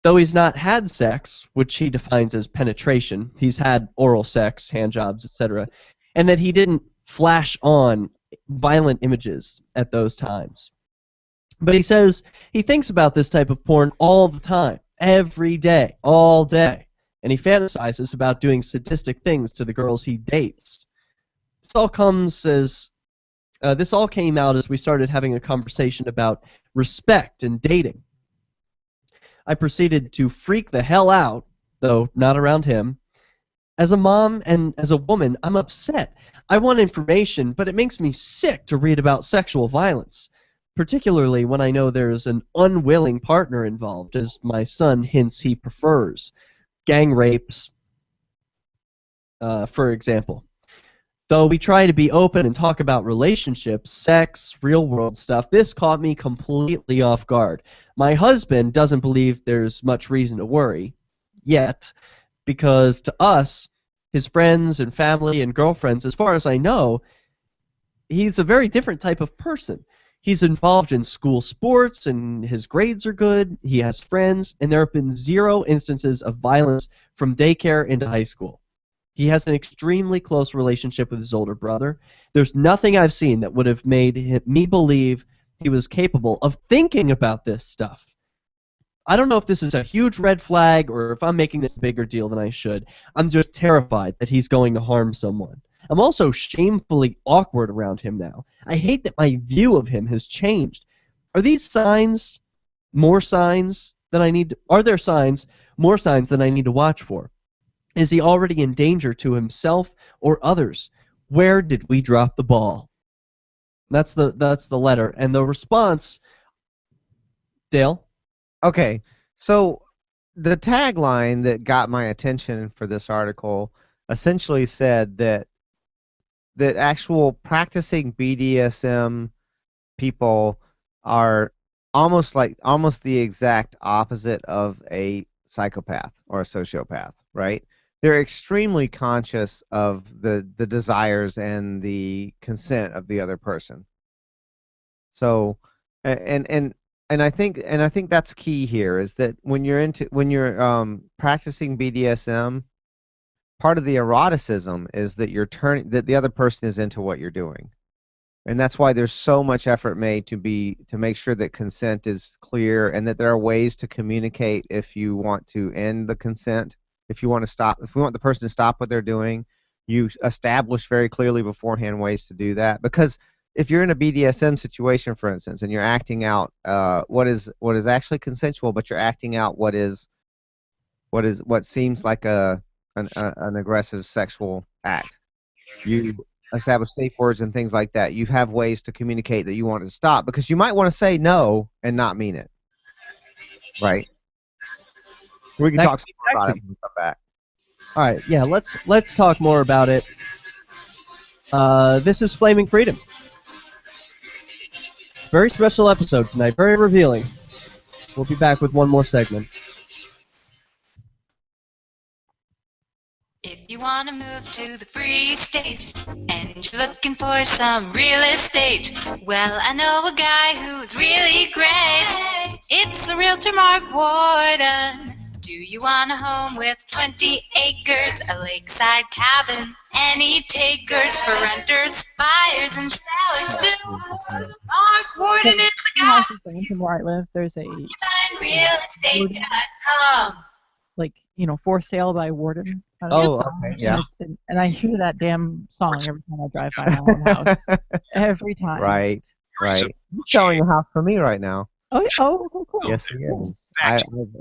though he's not had sex, which he defines as penetration, he's had oral sex, handjobs, etc., and that he didn't flash on violent images at those times. But he says he thinks about this type of porn all the time, every day, all day, and he fantasizes about doing sadistic things to the girls he dates. This all came out as we started having a conversation about respect and dating. I proceeded to freak the hell out, though not around him. As a mom and as a woman, I'm upset. I want information, but it makes me sick to read about sexual violence. particularly when I know there's an unwilling partner involved, as my son hints he prefers. Gang rapes, for example. Though we try to be open and talk about relationships, sex, real-world stuff, this caught me completely off guard. My husband doesn't believe there's much reason to worry, yet, because to us, his friends and family and girlfriends, as far as I know, he's a very different type of person. He's involved in school sports, and his grades are good, he has friends, and there have been 0 instances of violence from daycare into high school. He has an extremely close relationship with his older brother. There's nothing I've seen that would have made me believe he was capable of thinking about this stuff. I don't know if this is a huge red flag or if I'm making this a bigger deal than I should. I'm just terrified that he's going to harm someone. I'm also shamefully awkward around him now. I hate that my view of him has changed. Are these signs more signs than I need? Are there signs more signs than I need to watch for? Is he already in danger to himself or others? Where did we drop the ball? That's the letter, and the response. Dale? Okay, so the tagline that got my attention for this article essentially said that actual practicing BDSM people are almost the exact opposite of a psychopath or a sociopath, right? They're extremely conscious of the desires and the consent of the other person. So, and I think that's key here, is that when you're practicing BDSM, part of the eroticism is that that the other person is into what you're doing, and that's why there's so much effort made to make sure that consent is clear, and that there are ways to communicate if you want to end the consent. If we want the person to stop what they're doing, you establish very clearly beforehand ways to do that. Because if you're in a BDSM situation, for instance, and you're acting out what is actually consensual, but you're acting out what seems like an aggressive sexual act, you establish safe words and things like that. You have ways to communicate that you want it to stop, because you might want to say no and not mean it, right? We can talk some more about it when we come back. All right, yeah, let's talk more about it. This is Flaming Freedom. Very special episode tonight, very revealing. We'll be back with one more segment. If you want to move to the free state and you're looking for some real estate, well, I know a guy who's really great. It's the realtor Mark Warden. Do you want a home with 20 acres, a lakeside cabin, any takers for renters, buyers, and sellers too? Mark Warden is the guy. From where I live, there's a realestate.com. For sale by Warden. Oh, okay, yeah. And I hear that damn song every time I drive by my own house. Every time. Right. He's selling a house for me right now. Oh, cool. Yes, he is.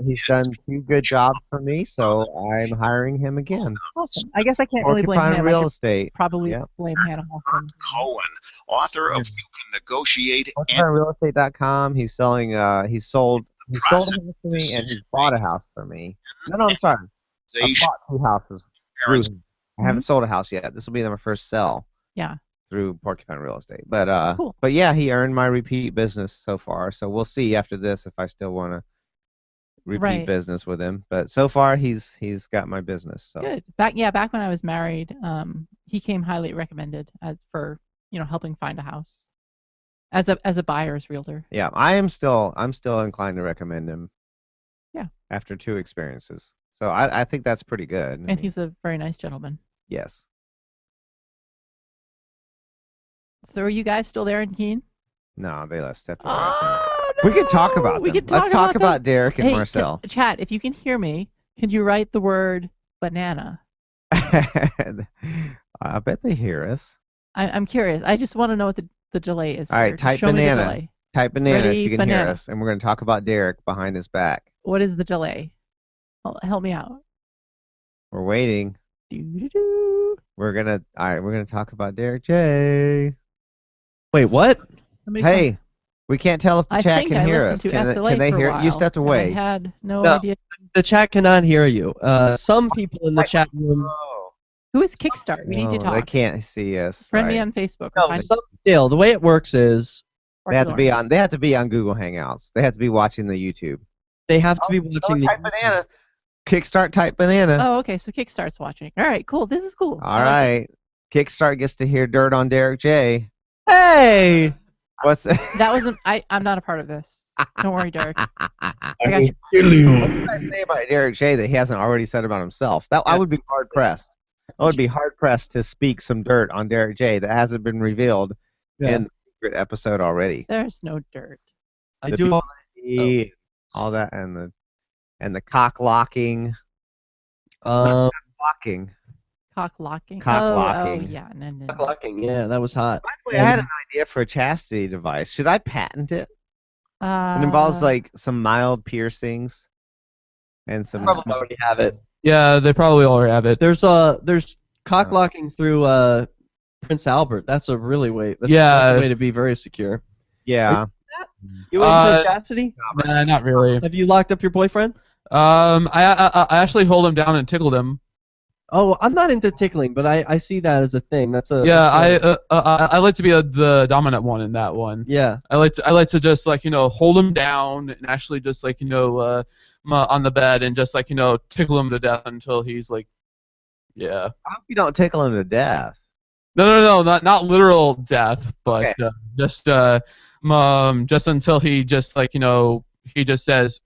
He's done 2 good jobs for me, so I'm hiring him again. Awesome. I guess I can't really blame him. Real estate. Probably blame Hannah Hoffman. Cohen, author of You Can Negotiate. Realestate.com. He's selling. He sold a house for me, and he bought a house for me. No, I'm sorry. I bought 2 houses through him. I haven't sold a house yet. This will be my first sell. Yeah. Through Porcupine Real Estate, but cool. But yeah, he earned my repeat business so far. So we'll see after this if I still want to repeat business with him. But so far, he's got my business. So good. Back when I was married, he came highly recommended for helping find a house as a buyer's realtor. Yeah, I'm still inclined to recommend him. Yeah. After 2 experiences, so I think that's pretty good. And he's a very nice gentleman. Yes. So are you guys still there in Keene? No, they left step away. No. We can talk about them. Let's talk about Derek and Marcel. Chat, if you can hear me, could you write the word banana? I bet they hear us. I'm curious. I just want to know what the delay is. All right, type banana. Type banana if you can hear us. And we're going to talk about Derek behind his back. What is the delay? Help me out. We're waiting. Doo-doo-doo. We're gonna talk about Derek J. Wait, what? Hey, We can't tell if the I chat think can I hear listened us. to Can SLA they for a hear? while, You stepped and away. I had no No, idea. the chat cannot hear you. Some people in the chat room. Who is Kickstart? We need to Oh, talk. they can't see us. Friend me right. on Facebook. No, Dale, the way it works is They have to be on. They have to be on Google Hangouts. They have to be watching the YouTube. they have to be watching the. Type banana. Kickstart type banana. Oh, okay. So Kickstart's watching. All right, cool. This is cool. All right. Kickstart gets to hear dirt on Derek J. Hey. What's that? That wasn't. I'm not a part of this. Don't worry, Derek. I got What you. did I say about Derek J that he hasn't already said about himself? That I would be hard pressed. I would be hard pressed to speak some dirt on Derek J that hasn't been revealed in the secret episode already. There's no dirt. I The do. PhD, all that, and the cock locking. Locking. Cock locking. Cock Oh, locking. yeah. No. Cock locking. Yeah, that was hot. By the way, I had an idea for a chastity device. Should I patent it? It involves like some mild piercings and some. Probably already have it. Yeah, they probably already have it. There's cock locking through Prince Albert. That's a really way. That's a way to be very secure. Yeah. You into chastity? Nah, not really. Have you locked up your boyfriend? I actually hold him down and tickled him. Oh, I'm not into tickling, but I see that as a thing. That's a I like to be the dominant one in that one. Yeah. I like to just hold him down and actually just on the bed and just tickle him to death until he's yeah. I hope you don't tickle him to death. No, not literal death, but just until he just he just says,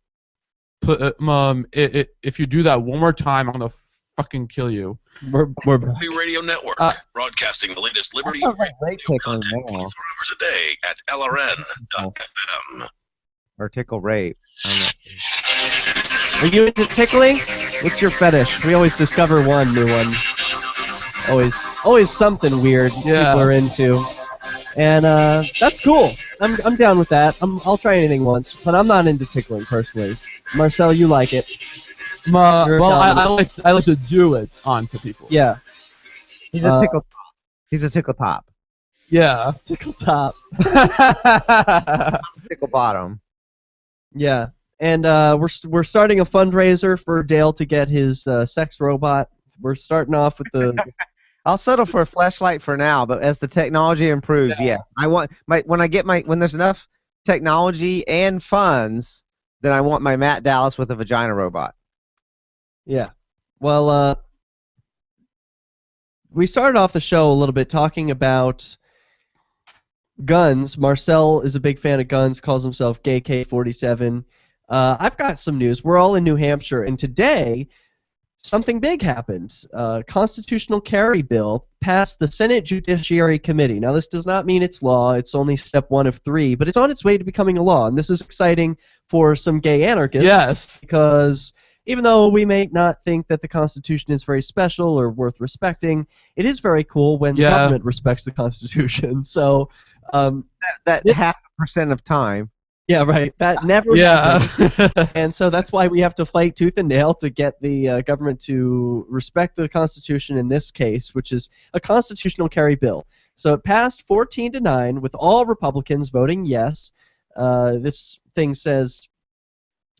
if you do that one more time, I'm gonna fucking kill you. Liberty Radio Network, broadcasting the latest Liberty Radio content 24 hours a day at LRN.FM. Or tickle rape. Are you into tickling? What's your fetish? We always discover one new one. Always something weird people are into. And that's cool. I'm down with that. I'll try anything once, but I'm not into tickling personally. Marcel, you like it. I like to do it onto people. Yeah. He's a tickle top. He's a tickle top. Yeah. Tickle top. Tickle bottom. Yeah. And we're starting a fundraiser for Dale to get his sex robot. We're starting off with the. I'll settle for a flashlight for now, but as the technology improves, yes, I want when there's enough technology and funds, then I want my Matt Dallas with a vagina robot. Yeah. Well, we started off the show a little bit talking about guns. Marcel is a big fan of guns, calls himself Gay K47. I've got some news. We're all in New Hampshire, and today something big happened. Constitutional carry bill passed the Senate Judiciary Committee. Now, this does not mean it's law. It's only step 1 of 3, but it's on its way to becoming a law, and this is exciting for some gay anarchists. Yes. Because even though we may not think that the Constitution is very special or worth respecting, it is very cool when the government respects the Constitution. So that 0.5% of time. Yeah, right. That never happens. And so that's why we have to fight tooth and nail to get the government to respect the Constitution in this case, which is a constitutional carry bill. So it passed 14-9 with all Republicans voting yes. This thing says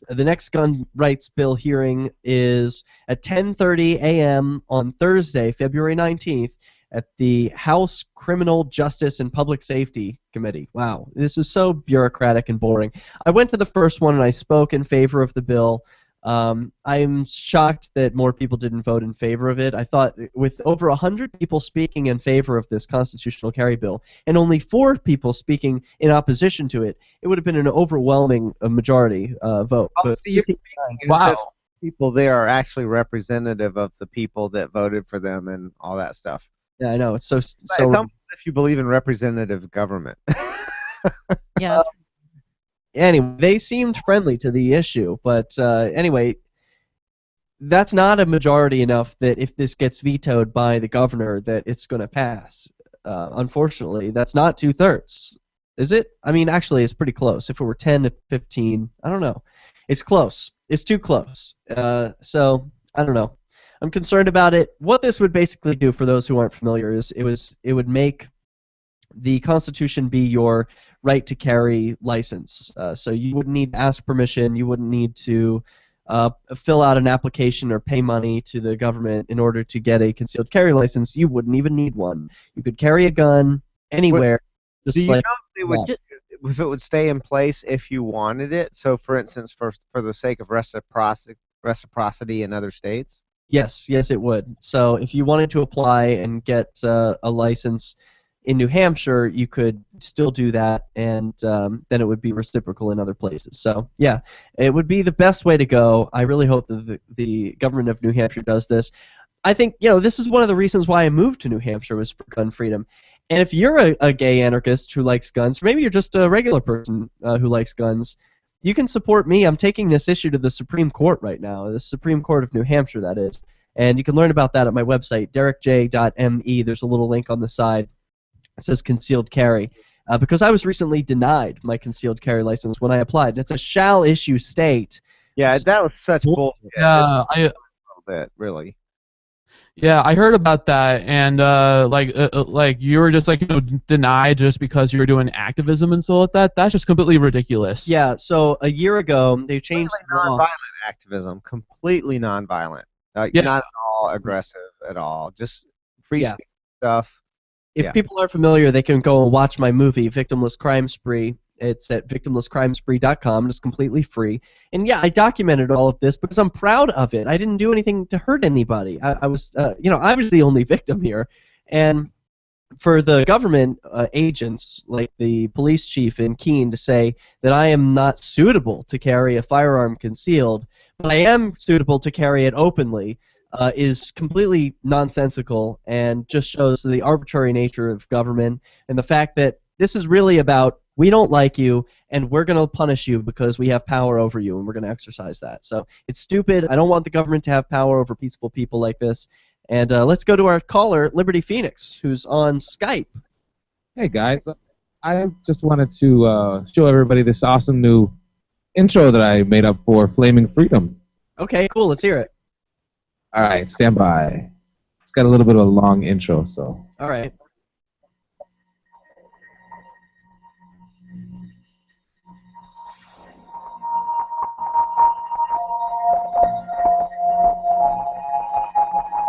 the next gun rights bill hearing is at 10:30 a.m. on Thursday, February 19th, at the House Criminal Justice and Public Safety Committee. Wow, this is so bureaucratic and boring. I went to the first one and I spoke in favor of the bill. I'm shocked that more people didn't vote in favor of it. I thought with over 100 people speaking in favor of this constitutional carry bill and only 4 people speaking in opposition to it, it would have been an overwhelming majority vote. But wow. People there are actually representative of the people that voted for them and all that stuff. Yeah, I know. It's so. It's almost if you believe in representative government. Yeah. Anyway, they seemed friendly to the issue, but anyway, that's not a majority enough that if this gets vetoed by the governor that it's going to pass. Unfortunately, that's not 2/3. Is it? I mean, actually, it's pretty close. If it were 10 to 15, I don't know. It's close. It's too close. So I don't know. I'm concerned about it. What this would basically do, for those who aren't familiar, is it would make the Constitution be your right to carry license. So you wouldn't need to ask permission. You wouldn't need to fill out an application or pay money to the government in order to get a concealed carry license. You wouldn't even need one. You could carry a gun anywhere. Do you know if it would stay in place if you wanted it? So, for instance, for the sake of reciprocity in other states? Yes, it would. So if you wanted to apply and get a license in New Hampshire, you could still do that, and then it would be reciprocal in other places. So yeah, it would be the best way to go. I really hope that the government of New Hampshire does this. I think, this is one of the reasons why I moved to New Hampshire was for gun freedom. And if you're a gay anarchist who likes guns, or maybe you're just a regular person who likes guns, you can support me. I'm taking this issue to the Supreme Court right now, the Supreme Court of New Hampshire, that is. And you can learn about that at my website, derekj.me. There's a little link on the side. It says concealed carry. Because I was recently denied my concealed carry license when I applied. It's a shall-issue state. Yeah, that was such bullshit. Yeah, a little bit, really. Yeah, I heard about that, and like you were just denied just because you were doing activism and so like that. That's just completely ridiculous. Yeah. So a year ago, they changed the law. Nonviolent activism, completely nonviolent. Not at all aggressive at all. Just free speech stuff. If people aren't familiar, they can go and watch my movie, Victimless Crime Spree. It's at victimlesscrimespree.com. It's completely free. And yeah, I documented all of this because I'm proud of it. I didn't do anything to hurt anybody. I was, I was the only victim here. And for the government agents, like the police chief in Keene, to say that I am not suitable to carry a firearm concealed, but I am suitable to carry it openly, is completely nonsensical and just shows the arbitrary nature of government and the fact that this is really about we don't like you and we're going to punish you because we have power over you and we're going to exercise that. So it's stupid. I don't want the government to have power over peaceful people like this. And let's go to our caller, Liberty Phoenix, who's on Skype. Hey guys, I just wanted to show everybody this awesome new intro that I made up for Flaming Freedom. Okay, cool. Let's hear it. All right, stand by. It's got a little bit of a long intro, so. All right.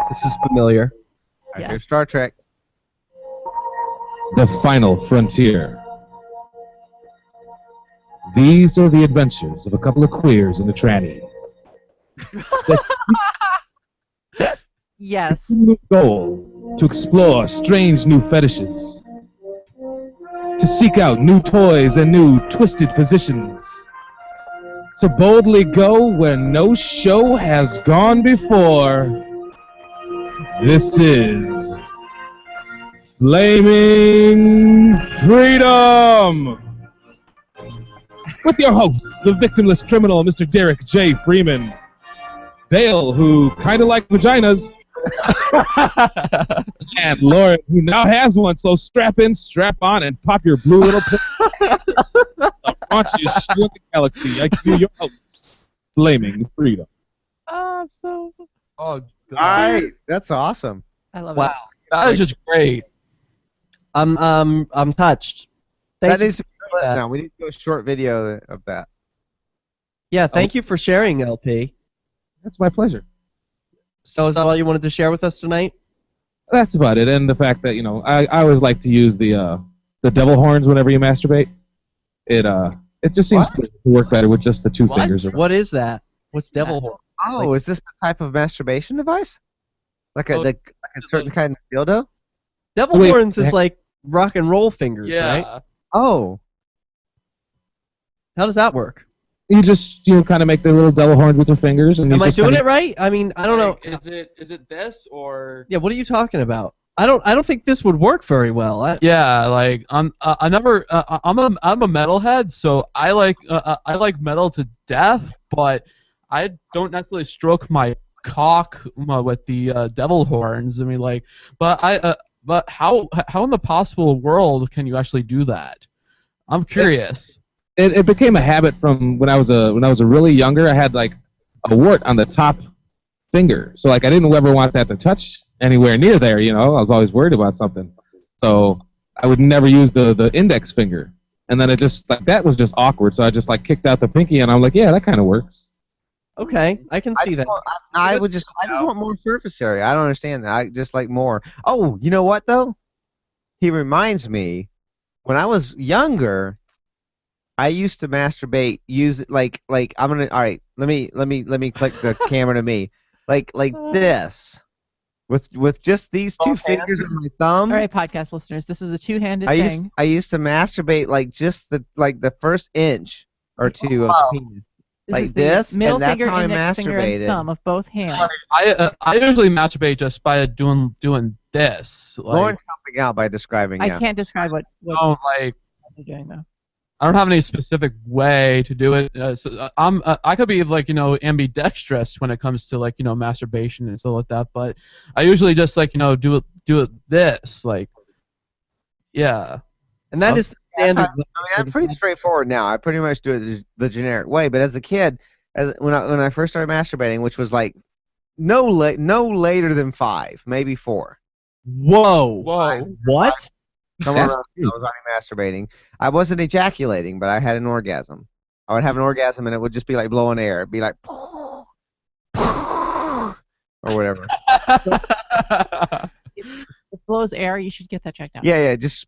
This is familiar. Yeah. Star Trek. The Final Frontier. These are the adventures of a couple of queers and a tranny. Yes. Goal: to explore strange new fetishes, to seek out new toys and new twisted positions, to boldly go where no show has gone before. This is Flaming Freedom! With your hosts, the victimless criminal, Mr. Derek J. Freeman, Dale, who kinda like vaginas, and Lauren, who now has one, so strap in, strap on, and pop your blue little the raunchiest shit in the galaxy. I give you your host, Flaming Freedom. Oh, so... Oh, God. All right, that's awesome. I love wow. it. That is just great. I'm touched. That needs to be clipped now. We need to do a short video of that. Yeah, thank you for sharing, LP. That's my pleasure. So is that all you wanted to share with us tonight? That's about it, and the fact that, I always like to use the devil horns whenever you masturbate. It just seems to work better with just the two fingers. What is that? What's devil horn? Oh, is this the type of masturbation device? Like a certain kind of dildo? Devil horns is like rock and roll fingers, right? Oh. How does that work? You just kind of make the little devil horns with your fingers. And am I doing it right? I mean, I don't know. Is it this or? Yeah. What are you talking about? I don't think this would work very well. Yeah, like I'm a metalhead, so I like metal to death, but I don't necessarily stroke my cock with the devil horns. I mean, but how in the possible world can you actually do that? I'm curious. It became a habit from when I was a really younger. I had like a wart on the top finger, so I didn't ever want that to touch anywhere near there. I was always worried about something. So I would never use the index finger. And then it just, like, that was just awkward, so I just, like, kicked out the pinky, and I'm like, yeah, that kind of works. Okay, I can see that. I just want more surface area. I don't understand that. I just like more. Oh, you know what though? He reminds me, when I was younger, I used to masturbate. Use it like I'm gonna. All right, let me click the camera to me. Like this, with just these two fingers and my thumb. All right, podcast listeners, this is a two-handed thing. I used to masturbate like just the first inch or two of the penis. Like this, middle and that's finger, how I index finger, and masturbated. thumb of both hands. I usually masturbate just by doing this. Like, Lauren's helping out by describing. I can't describe what Oh, like you're doing though. I don't have any specific way to do it. I could be like ambidextrous when it comes to like masturbation and stuff like that. But I usually just like do it this like yeah. And that is standard. I'm pretty straightforward now. I pretty much do it the generic way. But as a kid, when I first started masturbating, which was like no later than 5, maybe 4. Whoa! What? Come on, I was already masturbating. I wasn't ejaculating, but I had an orgasm. I would have an orgasm, and it would just be like blowing air. It'd be like or whatever. If it blows air, you should get that checked out. Yeah, just.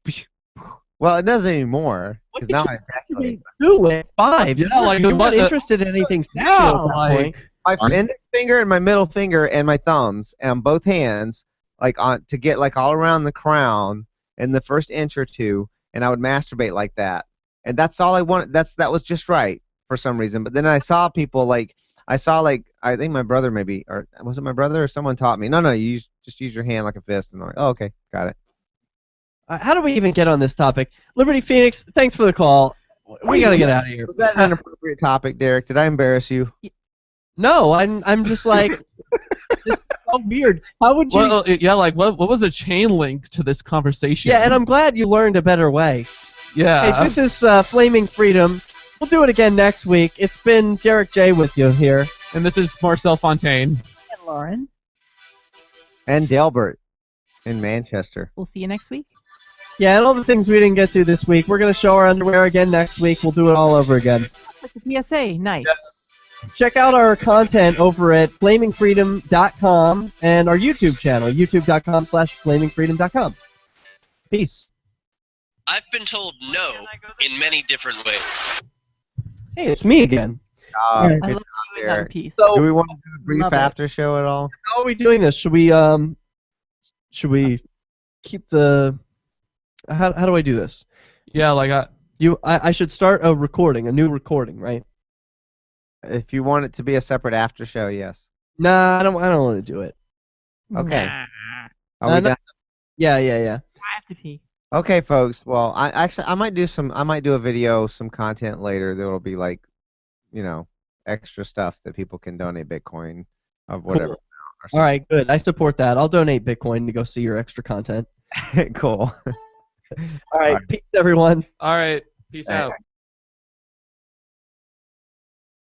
Well, it doesn't anymore because now I ejaculate. Do it 5. Yeah, like you're not interested in anything sexual at that point. My index finger and my middle finger and my thumbs and both hands, like to get like all around the crown in the first inch or two, and I would masturbate like that, and that's all I wanted. That was just right for some reason. But then I saw people I think my brother maybe, or was it my brother or someone taught me? No, you just use your hand like a fist, and I'm like, oh, okay, got it. How do we even get on this topic? Liberty Phoenix, thanks for the call. We gotta get out of here. Was that an inappropriate topic, Derek? Did I embarrass you? No, I'm just like, it's so weird. How would you? Well, yeah, like what was the chain link to this conversation? Yeah, and I'm glad you learned a better way. Yeah. Hey, this is Flaming Freedom. We'll do it again next week. It's been Derek J with you here, and this is Marcel Fontaine and Lauren and Delbert in Manchester. We'll see you next week. Yeah, and all the things we didn't get to this week. We're going to show our underwear again next week. We'll do it all over again. Like the PSA, nice. Yeah. Check out our content over at flamingfreedom.com and our YouTube channel, youtube.com/flamingfreedom.com. Peace. I've been told no in many different ways. Hey, it's me again. Good I job, love you in Derek. that piece. So, do we want to do a brief Love it. after show at all? How are we doing this? Should we keep the? How do I do this? Yeah, like I should start a new recording, right? If you want it to be a separate after show, yes. Nah, I don't want to do it. Okay. Nah. Are we done? Yeah. I have to pee. Okay, folks. Well, I might do a video, some content later that will be like, extra stuff that people can donate Bitcoin of whatever. Cool. All right, good. I support that. I'll donate Bitcoin to go see your extra content. Cool. All right, peace, everyone. All right, peace out.